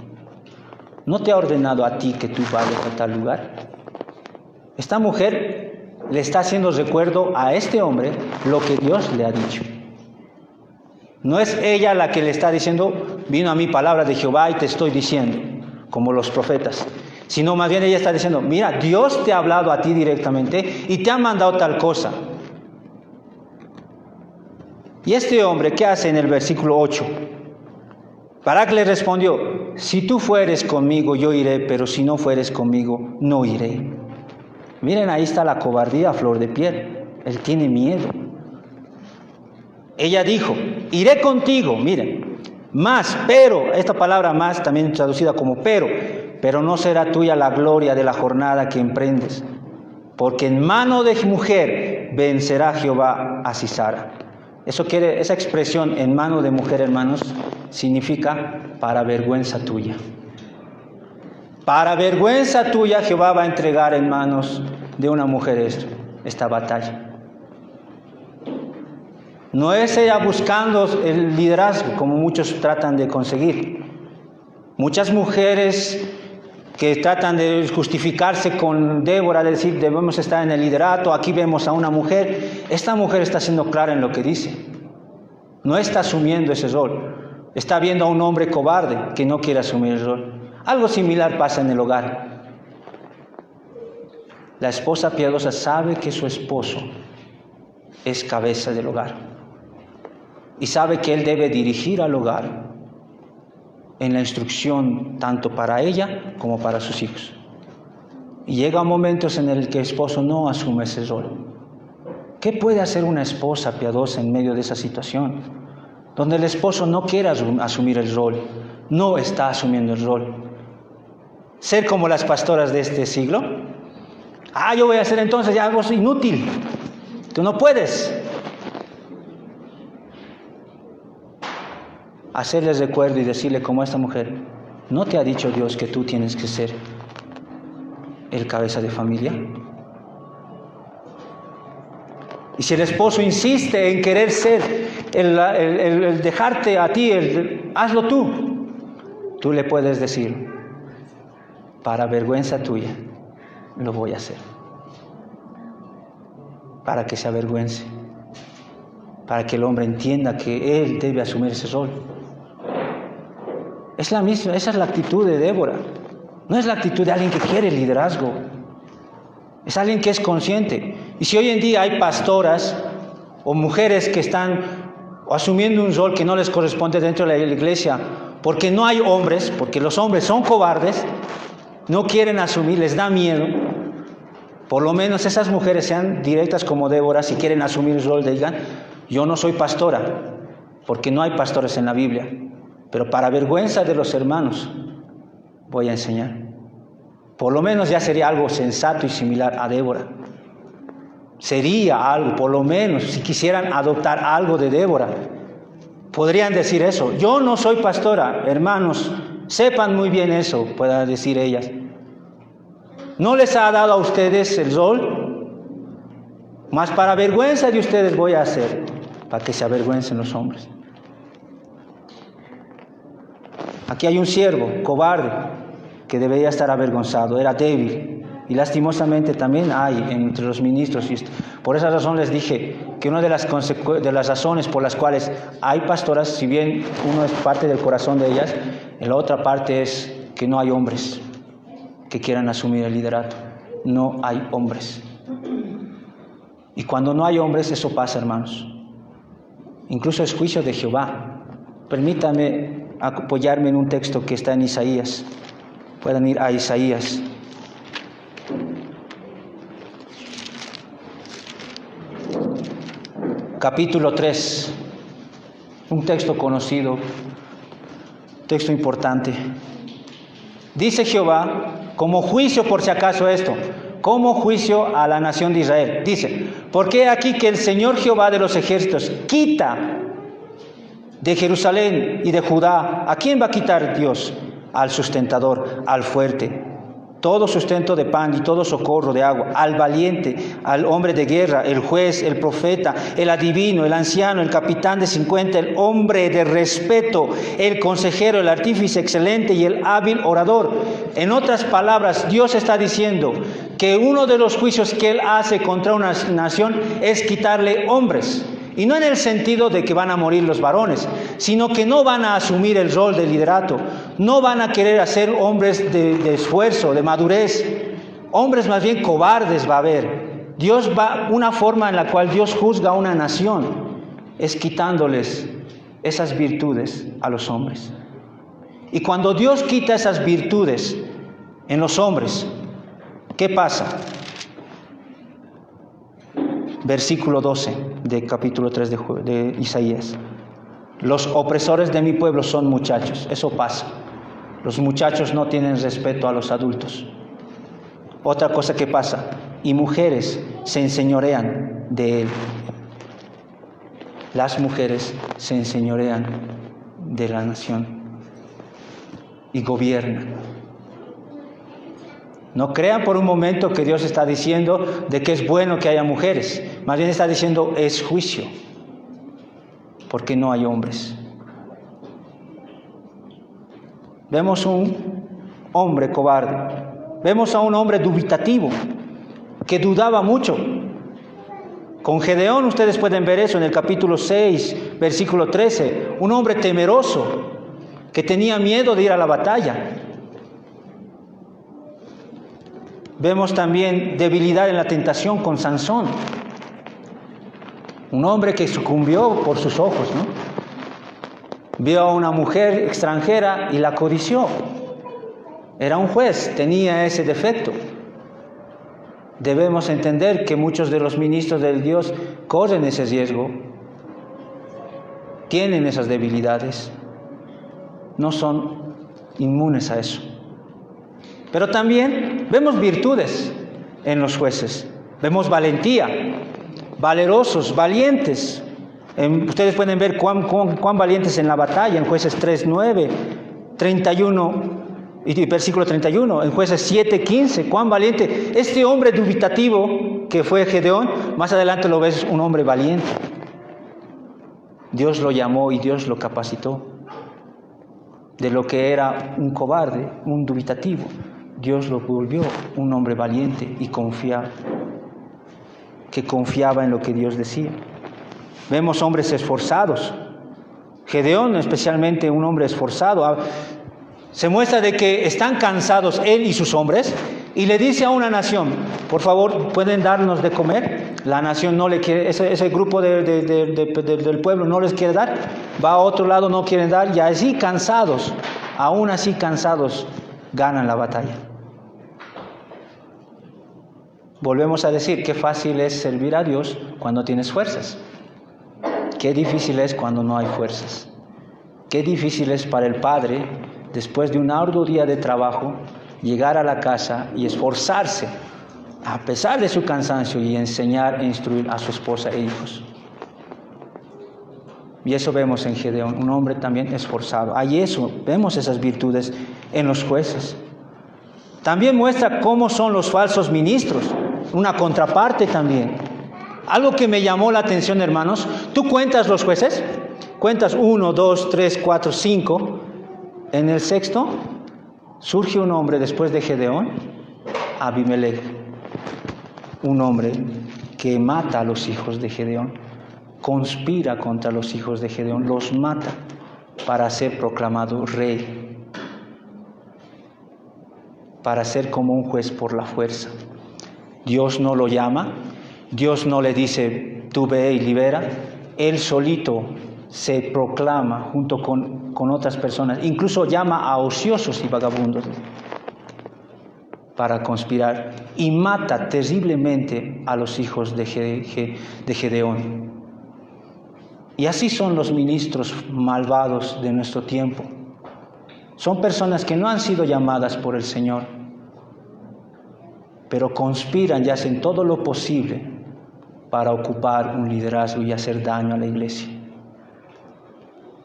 no te ha ordenado a ti que tú vayas a tal lugar. Esta mujer le está haciendo recuerdo a este hombre lo que Dios le ha dicho. No es ella la que le está diciendo: vino a mí palabra de Jehová y te estoy diciendo, como los profetas, sino más bien ella está diciendo: mira, Dios te ha hablado a ti directamente y te ha mandado tal cosa. Y este hombre, ¿qué hace en el versículo 8? Barak le respondió: si tú fueres conmigo, yo iré, pero si no fueres conmigo, no iré. Miren, ahí está la cobardía a flor de piel. Él tiene miedo. Ella dijo: iré contigo, miren, más, pero, esta palabra más también traducida como pero no será tuya la gloria de la jornada que emprendes, porque en mano de mujer vencerá Jehová a Sisara. Esa expresión, en mano de mujer, hermanos, significa para vergüenza tuya. Para vergüenza tuya Jehová va a entregar en manos de una mujer esta batalla. No es ella buscando el liderazgo, como muchos tratan de conseguir. Muchas mujeres que tratan de justificarse con Débora, de decir: debemos estar en el liderato, aquí vemos a una mujer. Esta mujer está siendo clara en lo que dice. No está asumiendo ese rol. Está viendo a un hombre cobarde que no quiere asumir el rol. Algo similar pasa en el hogar. La esposa piadosa sabe que su esposo es cabeza del hogar y sabe que él debe dirigir al hogar en la instrucción tanto para ella como para sus hijos. Y llega momentos en el que el esposo no asume ese rol. ¿Qué puede hacer una esposa piadosa en medio de esa situación? Donde el esposo no quiere asumir el rol, no está asumiendo el rol. Ser como las pastoras de este siglo. Yo voy a hacer entonces ya algo inútil. Tú no puedes. Hacerles recuerdo y decirle como a esta mujer: ¿no te ha dicho Dios que tú tienes que ser el cabeza de familia? Y si el esposo insiste en querer ser, el dejarte a ti, hazlo tú le puedes decir: para vergüenza tuya lo voy a hacer, para que se avergüence, para que el hombre entienda que él debe asumir ese rol. Es la misma, esa es la actitud de Débora. No es la actitud de alguien que quiere liderazgo, es alguien que es consciente. Y si hoy en día hay pastoras o mujeres que están asumiendo un rol que no les corresponde dentro de la iglesia, porque no hay hombres, porque los hombres son cobardes, no quieren asumir, les da miedo, por lo menos esas mujeres sean directas como Débora. Si quieren asumir el rol, digan: yo no soy pastora, porque no hay pastores en la Biblia, pero para vergüenza de los hermanos voy a enseñar. Por lo menos ya sería algo sensato y similar a Débora. Sería algo, por lo menos, si quisieran adoptar algo de Débora, podrían decir eso: yo no soy pastora, hermanos, sepan muy bien eso, puedan decir ellas. No les ha dado a ustedes el rol, más para vergüenza de ustedes voy a hacer, para que se avergüencen los hombres. Aquí hay un siervo cobarde que debería estar avergonzado, era débil, y lastimosamente también hay entre los ministros. Por esa razón les dije que una de las razones por las cuales hay pastoras, si bien uno es parte del corazón de ellas, la otra parte es que no hay hombres que quieran asumir el liderato. No hay hombres. Y cuando no hay hombres, eso pasa, hermanos. Incluso es juicio de Jehová. Permítame apoyarme en un texto que está en Isaías. Pueden ir a Isaías. Capítulo 3. Un texto conocido, texto importante. Dice Jehová, como juicio por si acaso esto, como juicio a la nación de Israel. Dice, porque aquí que el Señor Jehová de los ejércitos quita de Jerusalén y de Judá. ¿A quién va a quitar Dios? Al sustentador, al fuerte. Todo sustento de pan y todo socorro de agua. Al valiente, al hombre de guerra, el juez, el profeta, el adivino, el anciano, el capitán de 50, el hombre de respeto, el consejero, el artífice excelente y el hábil orador. En otras palabras, Dios está diciendo que uno de los juicios que Él hace contra una nación es quitarle hombres. Y no en el sentido de que van a morir los varones, sino que no van a asumir el rol de liderato, no van a querer hacer hombres de esfuerzo, de madurez, hombres más bien cobardes va a haber. Una forma en la cual Dios juzga a una nación es quitándoles esas virtudes a los hombres. Y cuando Dios quita esas virtudes en los hombres, ¿qué pasa? Versículo 12 de capítulo 3 de Isaías. Los opresores de mi pueblo son muchachos. Eso pasa. Los muchachos no tienen respeto a los adultos. Otra cosa que pasa. Y mujeres se enseñorean de él. Las mujeres se enseñorean de la nación y gobiernan. No crean por un momento que Dios está diciendo de que es bueno que haya mujeres. Más bien está diciendo es juicio, porque no hay hombres. Vemos un hombre cobarde. Vemos a un hombre dubitativo, que dudaba mucho. Con Gedeón ustedes pueden ver eso en el capítulo 6, versículo 13. Un hombre temeroso, que tenía miedo de ir a la batalla. Vemos también debilidad en la tentación con Sansón. Un hombre que sucumbió por sus ojos, ¿no? Vio a una mujer extranjera y la codició. Era un juez, tenía ese defecto. Debemos entender que muchos de los ministros del Dios corren ese riesgo. Tienen esas debilidades. No son inmunes a eso. Pero también vemos virtudes en los jueces. Vemos valentía, valerosos, valientes. Ustedes pueden ver cuán valientes en la batalla, en Jueces 3:9, 31 y versículo 31, en Jueces 7:15, cuán valiente. Este hombre dubitativo que fue Gedeón, más adelante lo ves un hombre valiente. Dios lo llamó y Dios lo capacitó. De lo que era un cobarde, un dubitativo, Dios lo volvió un hombre valiente y confiado, que confiaba en lo que Dios decía. Vemos hombres esforzados. Gedeón, especialmente un hombre esforzado, se muestra de que están cansados él y sus hombres y le dice a una nación, por favor, ¿pueden darnos de comer? La nación no le quiere, ese grupo del pueblo no les quiere dar, va a otro lado, no quieren dar, y así cansados, aún así cansados, ganan la batalla. Volvemos a decir, qué fácil es servir a Dios cuando tienes fuerzas. Qué difícil es cuando no hay fuerzas. Qué difícil es para el padre, después de un arduo día de trabajo, llegar a la casa y esforzarse, a pesar de su cansancio, y enseñar e instruir a su esposa e hijos. Y eso vemos en Gedeón, un hombre también esforzado. Hay eso, vemos esas virtudes en los jueces. También muestra cómo son los falsos ministros, una contraparte también. Algo que me llamó la atención, hermanos, ¿tú cuentas los jueces? Cuentas 1, 2, 3, 4, 5. En el sexto surge un hombre después de Gedeón, Abimelech, un hombre que mata a los hijos de Gedeón, conspira contra los hijos de Gedeón, los mata para ser proclamado rey, para ser como un juez por la fuerza. Dios no lo llama, Dios no le dice, tú ve y libera, él solito se proclama junto con otras personas, incluso llama a ociosos y vagabundos para conspirar, y mata terriblemente a los hijos de Gedeón. Y así son los ministros malvados de nuestro tiempo. Son personas que no han sido llamadas por el Señor, pero conspiran y hacen todo lo posible para ocupar un liderazgo y hacer daño a la iglesia.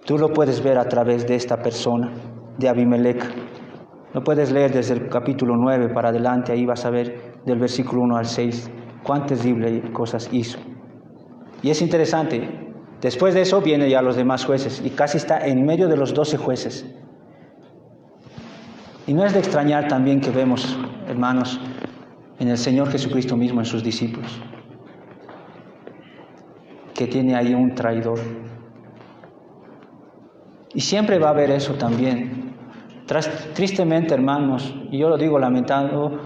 Tú lo puedes ver a través de esta persona, de Abimelech. Lo puedes leer desde el capítulo 9 para adelante, ahí vas a ver del versículo 1 al 6 cuán terribles cosas hizo. Y es interesante, después de eso vienen ya los demás jueces, y casi está en medio de los 12 jueces. Y no es de extrañar también que vemos, hermanos, en el Señor Jesucristo mismo, en sus discípulos, que tiene ahí un traidor. Y siempre va a haber eso también. Tristemente, hermanos, y yo lo digo lamentando,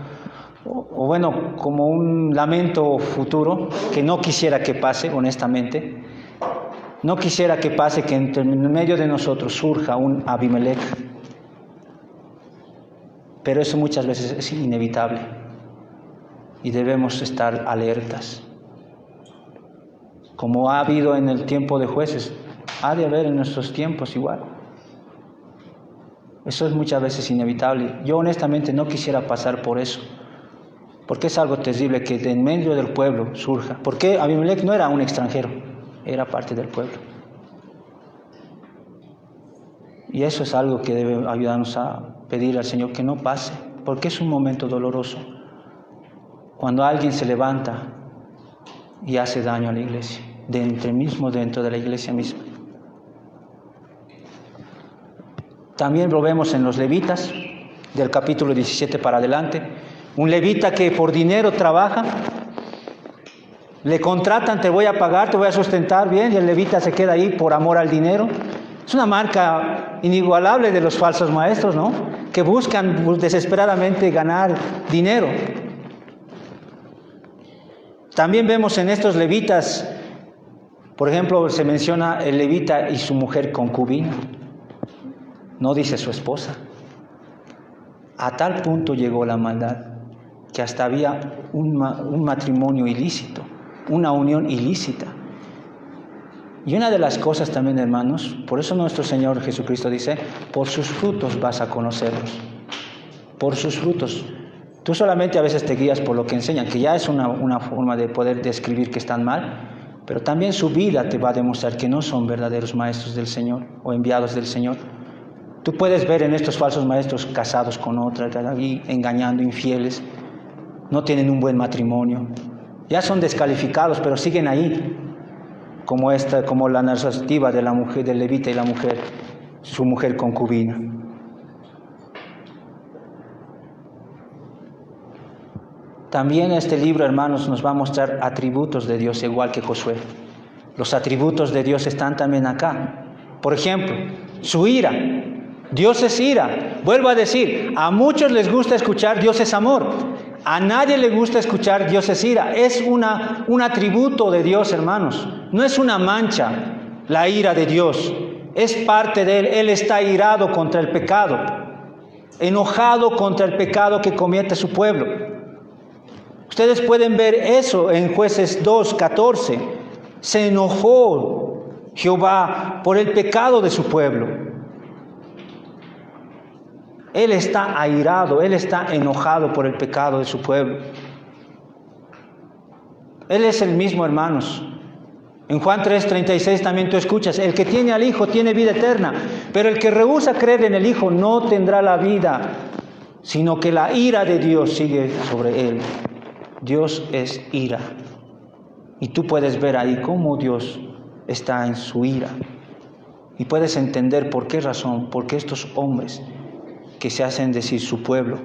o bueno, como un lamento futuro, que no quisiera que pase, honestamente. No quisiera que pase que en medio de nosotros surja un Abimelech. Pero eso muchas veces es inevitable. Y debemos estar alertas. Como ha habido en el tiempo de jueces, ha de haber en nuestros tiempos igual. Eso es muchas veces inevitable. Yo honestamente no quisiera pasar por eso, porque es algo terrible que de en medio del pueblo surja. Porque Abimelech no era un extranjero, era parte del pueblo. Y eso es algo que debe ayudarnos a pedir al Señor que no pase, porque es un momento doloroso cuando alguien se levanta y hace daño a la iglesia, dentro de la iglesia misma. También lo vemos en los levitas, del capítulo 17 para adelante. Un levita que por dinero trabaja, le contratan, te voy a pagar, te voy a sustentar bien, y el levita se queda ahí por amor al dinero. Es una marca inigualable de los falsos maestros, ¿no? Que buscan desesperadamente ganar dinero. También vemos en estos levitas, por ejemplo, se menciona el levita y su mujer concubina. No dice su esposa. A tal punto llegó la maldad que hasta había un matrimonio ilícito, una unión ilícita. Y una de las cosas también, hermanos, por eso nuestro Señor Jesucristo dice, por sus frutos vas a conocerlos. Por sus frutos. Tú solamente a veces te guías por lo que enseñan, que ya es una forma de poder describir que están mal, pero también su vida te va a demostrar que no son verdaderos maestros del Señor o enviados del Señor. Tú puedes ver en estos falsos maestros casados con otra, ahí engañando, infieles, no tienen un buen matrimonio, ya son descalificados, pero siguen ahí, como la narrativa de la mujer, del levita y la mujer, su mujer concubina. También este libro, hermanos, nos va a mostrar atributos de Dios, igual que Josué. Los atributos de Dios están también acá. Por ejemplo, su ira. Dios es ira. Vuelvo a decir, a muchos les gusta escuchar Dios es amor. A nadie le gusta escuchar Dios es ira. Es un atributo de Dios, hermanos. No es una mancha la ira de Dios. Es parte de Él. Él está irado contra el pecado. Enojado contra el pecado que comete su pueblo. Ustedes pueden ver eso en Jueces 2:14. Se enojó Jehová por el pecado de su pueblo. Él está airado, Él está enojado por el pecado de su pueblo. Él es el mismo, hermanos. En Juan 3:36 también tú escuchas, el que tiene al Hijo tiene vida eterna, pero el que rehúsa creer en el Hijo no tendrá la vida, sino que la ira de Dios sigue sobre él. Dios es ira. Y tú puedes ver ahí cómo Dios está en su ira. Y puedes entender por qué razón, porque estos hombres que se hacen decir su pueblo,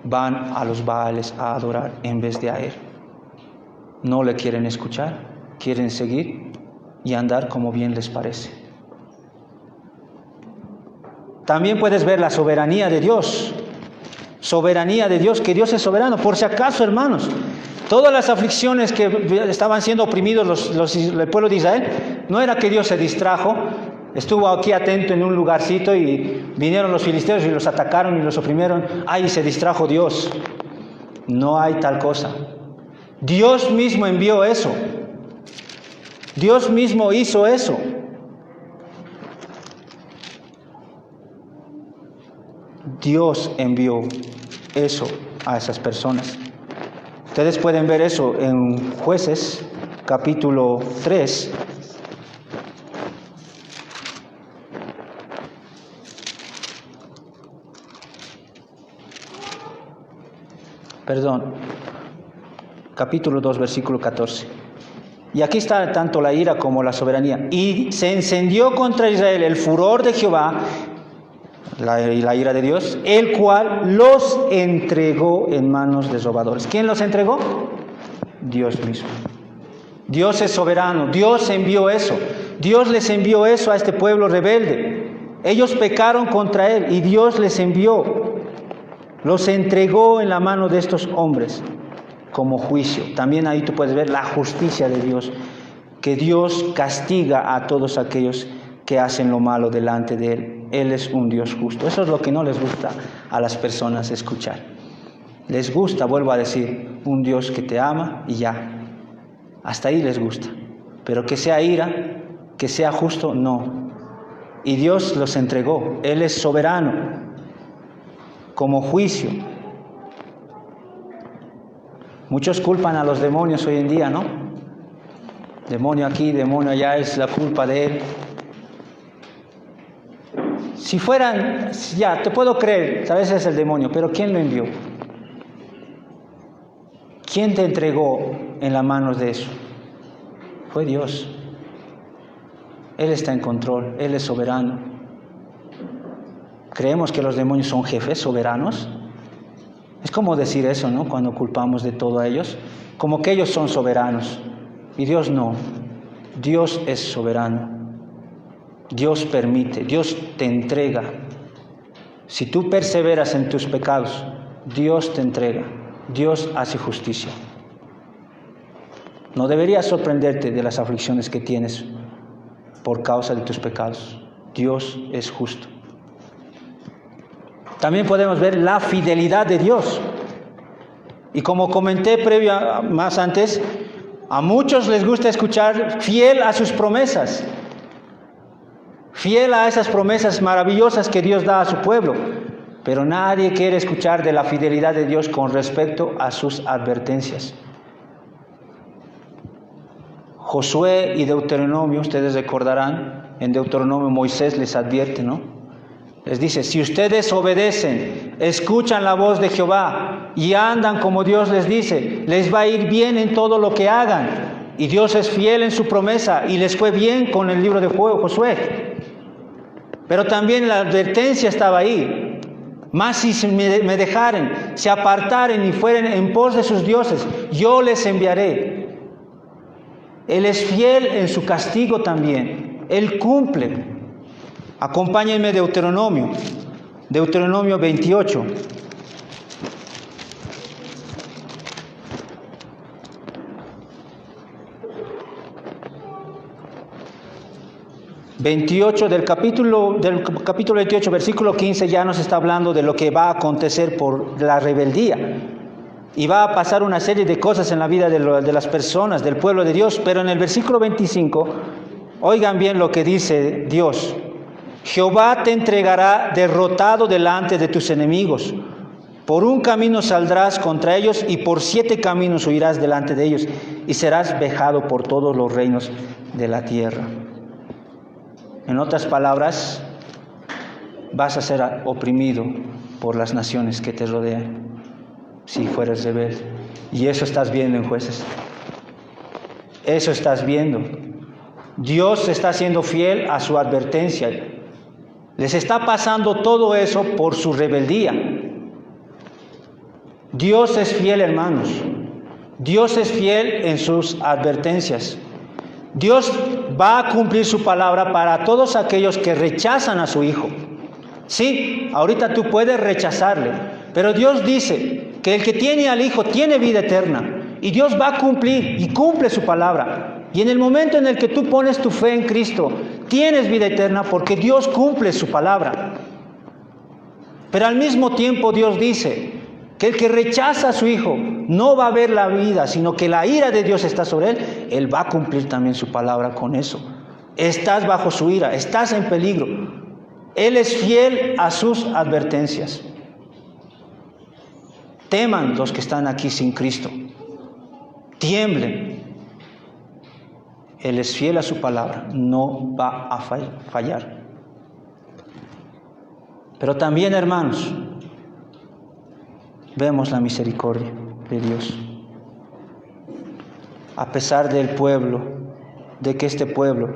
van a los Baales a adorar en vez de a Él. No le quieren escuchar, quieren seguir y andar como bien les parece. También puedes ver la soberanía de Dios. soberanía de Dios, que Dios es soberano. Por si acaso, hermanos, todas las aflicciones que estaban siendo oprimidos el pueblo de Israel, no era que Dios se distrajo, estuvo aquí atento en un lugarcito y vinieron los filisteos y los atacaron y los oprimieron. ¡Ay, se distrajo Dios! No hay tal cosa. Dios mismo envió eso. Dios mismo hizo eso. Dios envió eso a esas personas. Ustedes pueden ver eso en Jueces, capítulo 3. Capítulo 2, versículo 14. Y aquí está tanto la ira como la soberanía. Y se encendió contra Israel el furor de Jehová, la ira de Dios, el cual los entregó en manos de robadores. ¿Quién los entregó? Dios mismo. Dios es soberano. Dios envió eso. Dios les envió eso a este pueblo rebelde. Ellos pecaron contra Él y Dios les envió. Los entregó en la mano de estos hombres como juicio. También ahí tú puedes ver la justicia de Dios, que Dios castiga a todos aquellos que hacen lo malo delante de Él. Él es un Dios justo. Eso es lo que no les gusta a las personas escuchar. Les gusta, vuelvo a decir, un Dios que te ama y ya. Hasta ahí les gusta. Pero que sea ira, que sea justo, no. Y Dios los entregó. Él es soberano. Como juicio. Muchos culpan a los demonios hoy en día, ¿no? Demonio aquí, demonio allá, es la culpa de él. Si fueran, ya, te puedo creer, a veces es el demonio, pero ¿quién lo envió? ¿Quién te entregó en las manos de eso? Fue Dios. Él está en control, Él es soberano. ¿Creemos que los demonios son jefes soberanos? Es como decir eso, ¿no? Cuando culpamos de todo a ellos, como que ellos son soberanos. Y Dios no. Dios es soberano. Dios permite, Dios te entrega. Si tú perseveras en tus pecados, Dios te entrega. Dios hace justicia. No deberías sorprenderte de las aflicciones que tienes por causa de tus pecados. Dios es justo. También podemos ver la fidelidad de Dios. Y como comenté más antes, a muchos les gusta escuchar fiel a sus promesas. Fiel a esas promesas maravillosas que Dios da a su pueblo. Pero nadie quiere escuchar de la fidelidad de Dios con respecto a sus advertencias. Josué y Deuteronomio, ustedes recordarán, en Deuteronomio Moisés les advierte, ¿no? Les dice, si ustedes obedecen, escuchan la voz de Jehová y andan como Dios les dice, les va a ir bien en todo lo que hagan. Y Dios es fiel en su promesa y les fue bien con el libro de Josué. Pero también la advertencia estaba ahí. Mas si me dejaren, se apartaren y fueren en pos de sus dioses, yo les enviaré. Él es fiel en su castigo también. Él cumple. Acompáñenme Deuteronomio 28. Del capítulo 28, versículo 15, ya nos está hablando de lo que va a acontecer por la rebeldía. Y va a pasar una serie de cosas en la vida de las personas, del pueblo de Dios. Pero en el versículo 25, oigan bien lo que dice Dios. Jehová te entregará derrotado delante de tus enemigos. Por un camino saldrás contra ellos y por 7 caminos huirás delante de ellos y serás vejado por todos los reinos de la tierra. En otras palabras, vas a ser oprimido por las naciones que te rodean si fueres rebelde. Y eso estás viendo en Jueces. Eso estás viendo. Dios está siendo fiel a su advertencia. Les está pasando todo eso por su rebeldía. Dios es fiel, hermanos. Dios es fiel en sus advertencias. Dios va a cumplir su palabra para todos aquellos que rechazan a su Hijo. Sí, ahorita tú puedes rechazarle, Pero Dios dice que el que tiene al Hijo tiene vida eterna. Y Dios va a cumplir y cumple su palabra. Y en el momento en el que tú pones tu fe en Cristo, tienes vida eterna porque Dios cumple su palabra. Pero al mismo tiempo Dios dice que el que rechaza a su Hijo no va a ver la vida, sino que la ira de Dios está sobre él. Él va a cumplir también su palabra con eso. Estás bajo su ira, estás en peligro. Él es fiel a sus advertencias. Teman los que están aquí sin Cristo. Tiemblen. Él es fiel a su palabra, no va a fallar. Pero también, hermanos, vemos la misericordia de Dios. A pesar del pueblo, de que este pueblo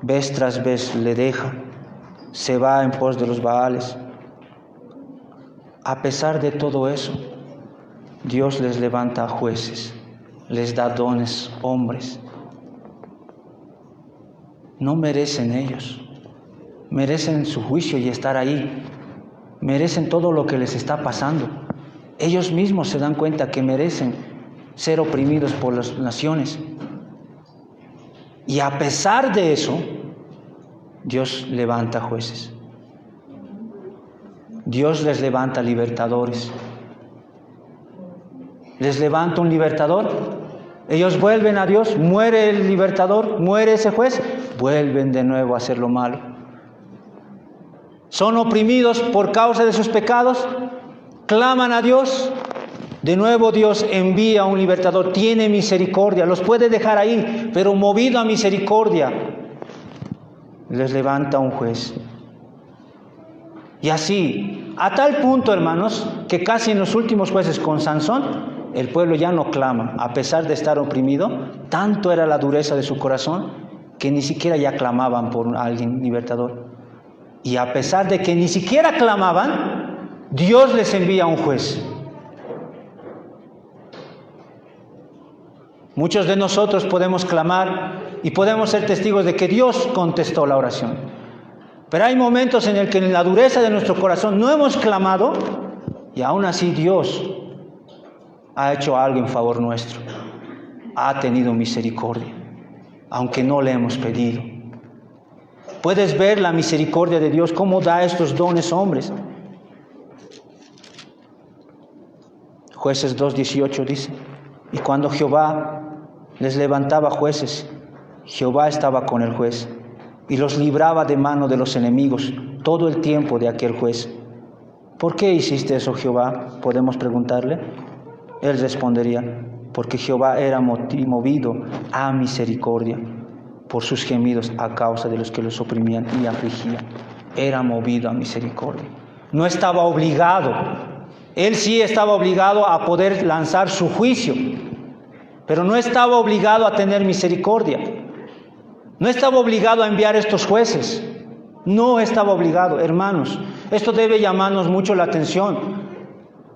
vez tras vez le deja, se va en pos de los Baales. A pesar de todo eso, Dios les levanta a jueces, les da dones, hombres. No merecen ellos, merecen su juicio y estar ahí, merecen todo lo que les está pasando. Ellos mismos se dan cuenta que merecen ser oprimidos por las naciones. Y a pesar de eso, Dios levanta jueces. Dios les levanta libertadores. Les levanta un libertador. Ellos vuelven a Dios, muere el libertador, muere ese juez, vuelven de nuevo a hacer lo malo. Son oprimidos por causa de sus pecados, claman a Dios, de nuevo Dios envía a un libertador, tiene misericordia, los puede dejar ahí, pero movido a misericordia, les levanta un juez. Y así, a tal punto, hermanos, que casi en los últimos jueces con Sansón, el pueblo ya no clama, a pesar de estar oprimido, tanto era la dureza de su corazón, que ni siquiera ya clamaban por alguien libertador. Y a pesar de que ni siquiera clamaban, Dios les envía un juez. Muchos de nosotros podemos clamar y podemos ser testigos de que Dios contestó la oración. Pero hay momentos en el que en la dureza de nuestro corazón no hemos clamado y aún así Dios ha hecho algo en favor nuestro. Ha tenido misericordia, aunque no le hemos pedido. Puedes ver la misericordia de Dios, cómo da estos dones hombres. Jueces 2:18 dice: y cuando Jehová les levantaba jueces, Jehová estaba con el juez y los libraba de mano de los enemigos todo el tiempo de aquel juez. ¿Por qué hiciste eso, Jehová?, podemos preguntarle. Él respondería: porque Jehová era movido a misericordia por sus gemidos a causa de los que los oprimían y afligían. Era movido a misericordia. No estaba obligado. Él sí estaba obligado a poder lanzar su juicio, pero no estaba obligado a tener misericordia. No estaba obligado a enviar estos jueces. No estaba obligado, hermanos. Esto debe llamarnos mucho la atención.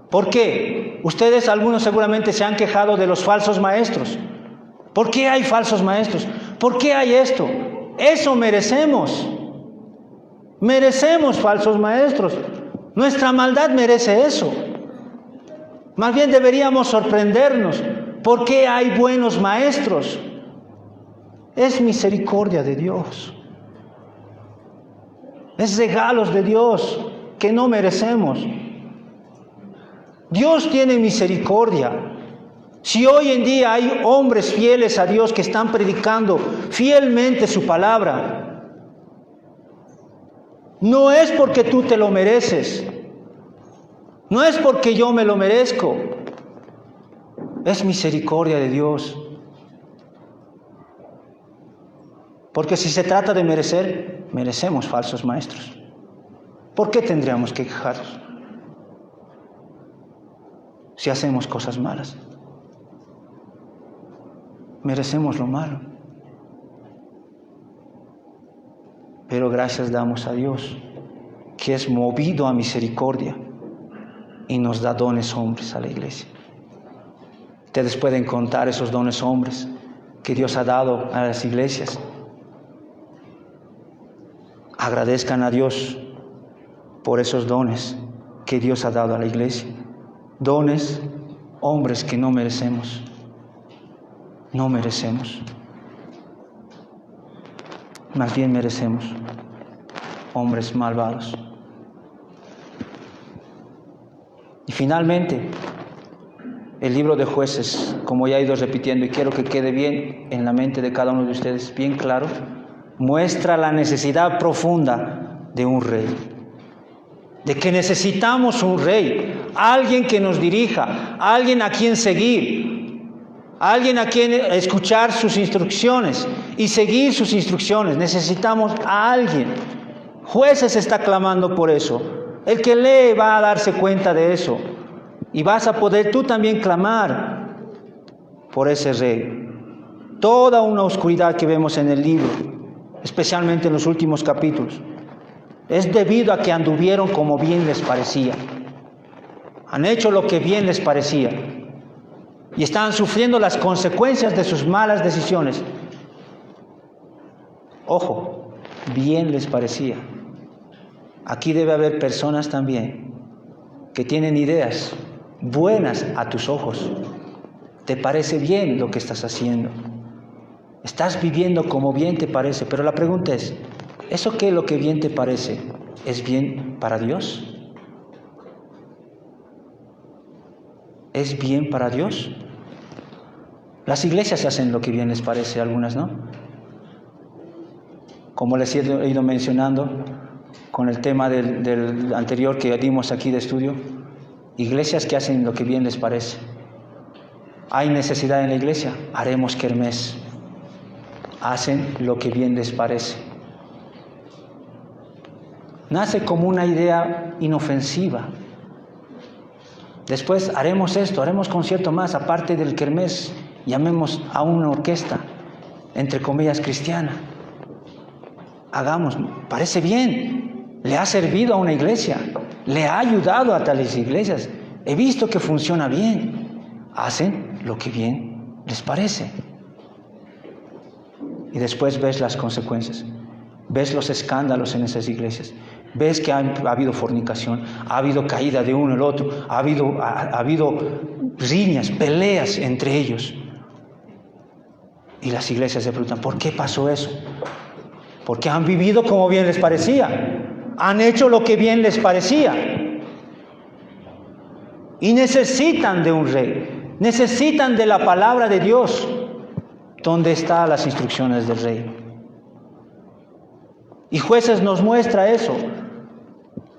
¿Por qué? Ustedes, algunos seguramente se han quejado de los falsos maestros. ¿Por qué hay falsos maestros? ¿Por qué hay esto? Eso merecemos. Merecemos falsos maestros. Nuestra maldad merece eso. Más bien deberíamos sorprendernos. ¿Por qué hay buenos maestros? Es misericordia de Dios. Es regalos de Dios que no merecemos. Dios tiene misericordia. Si hoy en día hay hombres fieles a Dios que están predicando fielmente su palabra, no es porque tú te lo mereces, no es porque yo me lo merezco, es misericordia de Dios. Porque si se trata de merecer, merecemos falsos maestros. ¿Por qué tendríamos que quejarnos si hacemos cosas malas? Merecemos lo malo. Pero gracias damos a Dios, que es movido a misericordia y nos da dones hombres a la iglesia. Ustedes pueden contar esos dones hombres que Dios ha dado a las iglesias. Agradezcan a Dios por esos dones que Dios ha dado a la iglesia. Dones, hombres que no merecemos. No merecemos. Más bien merecemos hombres malvados. Y finalmente, el libro de Jueces, como ya he ido repitiendo y quiero que quede bien en la mente de cada uno de ustedes, bien claro, muestra la necesidad profunda de un rey. De que necesitamos un rey, alguien que nos dirija, alguien a quien seguir, alguien a quien escuchar sus instrucciones y seguir sus instrucciones. Necesitamos a alguien. Jueces está clamando por eso. El que lee va a darse cuenta de eso. Y vas a poder tú también clamar por ese rey. Toda una oscuridad que vemos en el libro, especialmente en los últimos capítulos, es debido a que anduvieron como bien les parecía. Han hecho lo que bien les parecía. Y están sufriendo las consecuencias de sus malas decisiones. Ojo, bien les parecía. Aquí debe haber personas también que tienen ideas buenas a tus ojos. Te parece bien lo que estás haciendo. Estás viviendo como bien te parece. Pero la pregunta es, ¿eso qué es lo que bien te parece? ¿Es bien para Dios? ¿Es bien para Dios? Las iglesias hacen lo que bien les parece, algunas no. Como les he ido mencionando con el tema del anterior que dimos aquí de estudio, iglesias que hacen lo que bien les parece. Hay necesidad en la iglesia, haremos kermés. Hacen lo que bien les parece. Nace como una idea inofensiva. Después haremos esto, haremos concierto más, aparte del kermés, llamemos a una orquesta, entre comillas, cristiana. Hagamos, parece bien, le ha servido a una iglesia, le ha ayudado a tales iglesias. He visto que funciona bien. Hacen lo que bien les parece. Y después ves las consecuencias, ves los escándalos en esas iglesias. Ves que ha habido fornicación, ha habido caída de uno al otro, ha habido riñas, peleas entre ellos. Y las iglesias se preguntan, ¿por qué pasó eso? Porque han vivido como bien les parecía, han hecho lo que bien les parecía. Y necesitan de un rey, necesitan de la palabra de Dios, donde están las instrucciones del rey. Y Jueces nos muestra eso,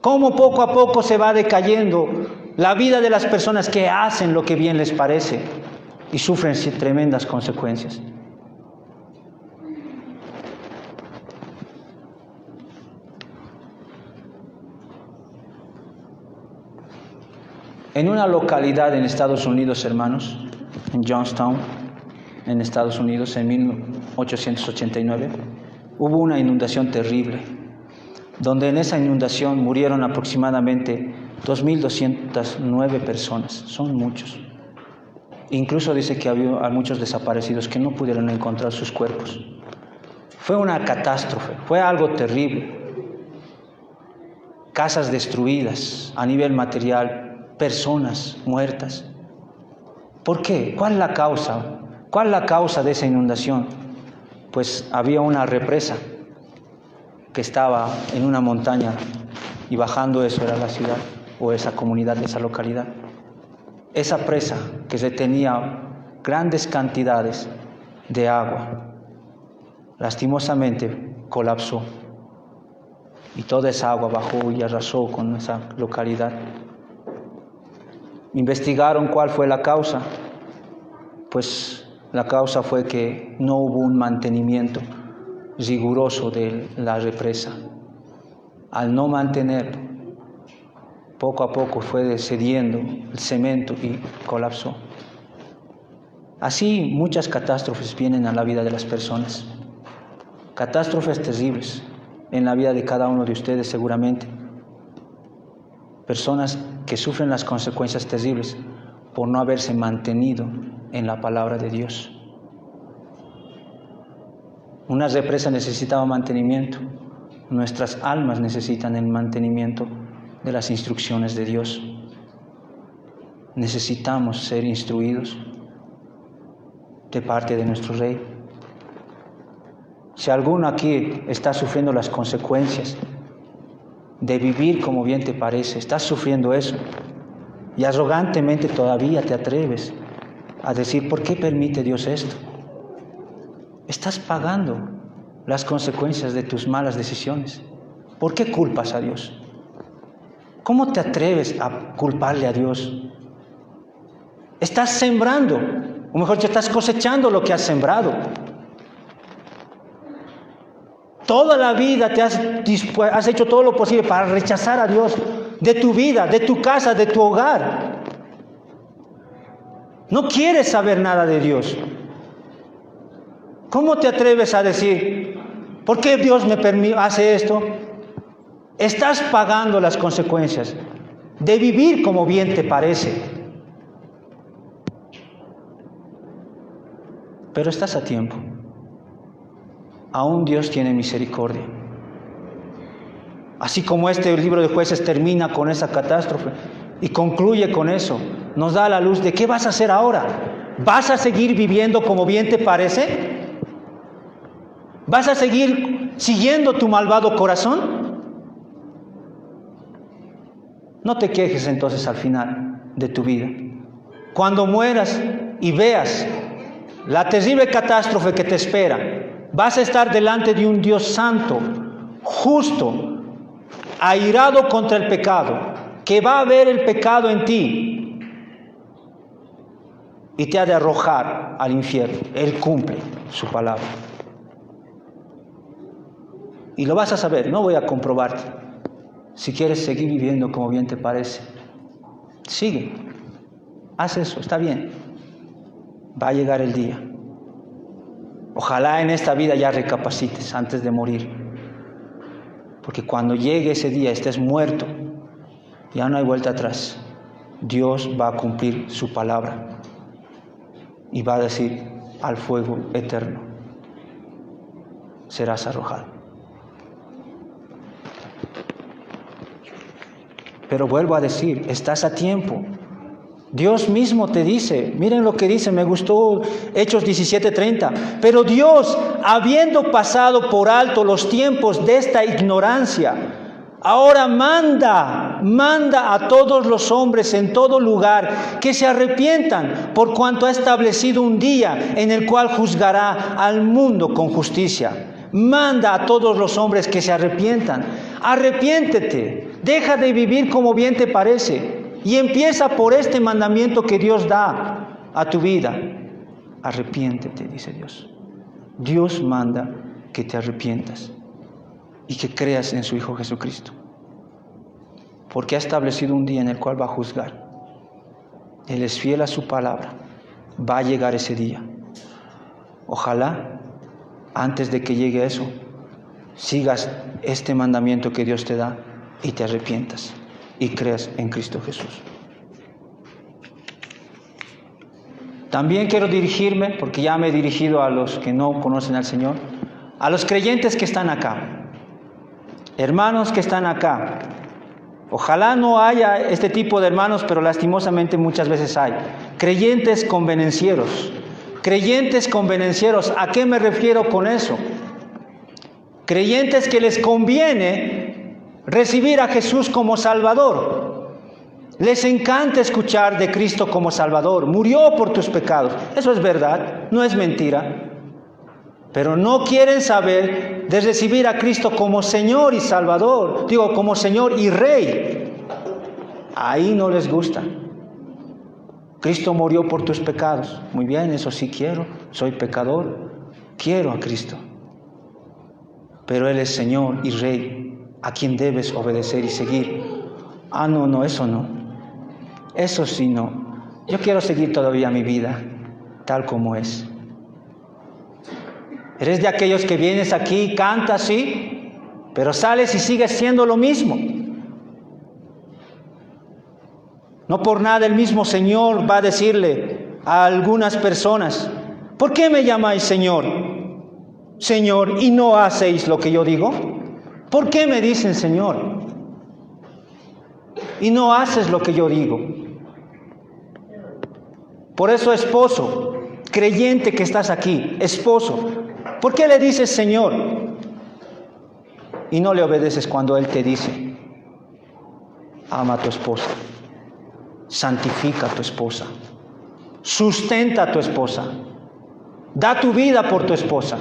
cómo poco a poco se va decayendo la vida de las personas que hacen lo que bien les parece y sufren tremendas consecuencias. En una localidad en Estados Unidos, hermanos, en Johnstown, en Estados Unidos, en 1889, hubo una inundación terrible, donde en esa inundación murieron aproximadamente 2.209 personas. Son muchos. Incluso dice que había muchos desaparecidos que no pudieron encontrar sus cuerpos. Fue una catástrofe, fue algo terrible. Casas destruidas a nivel material, personas muertas. ¿Por qué? ¿Cuál es la causa? ¿Cuál es la causa de esa inundación? Pues había una represa que estaba en una montaña y bajando eso era la ciudad o esa comunidad, esa localidad. Esa presa que retenía grandes cantidades de agua, lastimosamente colapsó y toda esa agua bajó y arrasó con esa localidad. Investigaron cuál fue la causa, pues la causa fue que no hubo un mantenimiento riguroso de la represa. Al no mantener, poco a poco fue cediendo el cemento y colapsó. Así muchas catástrofes vienen a la vida de las personas, catástrofes terribles en la vida de cada uno de ustedes seguramente. Personas que sufren las consecuencias terribles por no haberse mantenido en la palabra de Dios. Una represa necesitaba mantenimiento. Nuestras almas necesitan el mantenimiento de las instrucciones de Dios. Necesitamos ser instruidos de parte de nuestro Rey. Si alguno aquí está sufriendo las consecuencias de vivir como bien te parece, estás sufriendo eso, y arrogantemente todavía te atreves a decir, ¿por qué permite Dios esto? Estás pagando las consecuencias de tus malas decisiones. ¿Por qué culpas a Dios? ¿Cómo te atreves a culparle a Dios? Estás sembrando, o mejor dicho, estás cosechando lo que has sembrado. Toda la vida has hecho todo lo posible para rechazar a Dios de tu vida, de tu casa, de tu hogar. No quieres saber nada de Dios. ¿Cómo te atreves a decir, ¿por qué Dios hace esto? Estás pagando las consecuencias de vivir como bien te parece. Pero estás a tiempo. Aún Dios tiene misericordia. Así como este libro de Jueces termina con esa catástrofe y concluye con eso, nos da la luz de qué vas a hacer ahora. ¿Vas a seguir viviendo como bien te parece? ¿Vas a seguir siguiendo tu malvado corazón? No te quejes entonces al final de tu vida. Cuando mueras y veas la terrible catástrofe que te espera, vas a estar delante de un Dios santo, justo, airado contra el pecado, que va a ver el pecado en ti y te ha de arrojar al infierno. Él cumple su palabra. Y lo vas a saber, no voy a comprobarte. Si quieres seguir viviendo como bien te parece, sigue, haz eso, está bien. Va a llegar el día. Ojalá en esta vida ya recapacites antes de morir. Porque cuando llegue ese día, estés muerto, ya no hay vuelta atrás. Dios va a cumplir su palabra y va a decir al fuego eterno, serás arrojado. Pero vuelvo a decir, estás a tiempo. Dios mismo te dice, miren lo que dice, me gustó Hechos 17:30. Pero Dios, habiendo pasado por alto los tiempos de esta ignorancia, ahora manda a todos los hombres en todo lugar que se arrepientan, por cuanto ha establecido un día en el cual juzgará al mundo con justicia. Manda a todos los hombres que se arrepientan. Arrepiéntete, deja de vivir como bien te parece. Y empieza por este mandamiento que Dios da a tu vida. Arrepiéntete, dice Dios. Dios manda que te arrepientas y que creas en su Hijo Jesucristo. Porque ha establecido un día en el cual va a juzgar. Él es fiel a su palabra. Va a llegar ese día. Ojalá, antes de que llegue eso, sigas este mandamiento que Dios te da y te arrepientas y creas en Cristo Jesús. También quiero dirigirme, porque ya me he dirigido a los que no conocen al Señor, a los creyentes que están acá, hermanos que están acá. Ojalá no haya este tipo de hermanos, pero lastimosamente muchas veces hay. Creyentes convenencieros. Creyentes convenencieros, ¿a qué me refiero con eso? Creyentes que les conviene recibir a Jesús como Salvador. Les encanta escuchar de Cristo como Salvador. Murió por tus pecados. Eso es verdad, no es mentira. Pero no quieren saber de recibir a Cristo como Señor y Salvador. Digo, como Señor y Rey. Ahí no les gusta. Cristo murió por tus pecados. Muy bien, eso sí quiero. Soy pecador. Quiero a Cristo. Pero Él es Señor y Rey, a quien debes obedecer y seguir. Ah, no, eso no. Eso sí no. Yo quiero seguir todavía mi vida tal como es. Eres de aquellos que vienes aquí, cantas, sí, pero sales y sigues siendo lo mismo. No por nada el mismo Señor va a decirle a algunas personas, ¿por qué me llamáis Señor? Señor, y no hacéis lo que yo digo. ¿Por qué me dicen Señor? y no haces lo que yo digo. Por eso, esposo, creyente que estás aquí, esposo, ¿por qué le dices Señor y no le obedeces cuando Él te dice, ama a tu esposa, santifica a tu esposa, sustenta a tu esposa, da tu vida por tu esposa?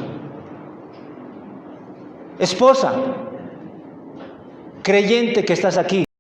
Esposa, creyente que estás aquí,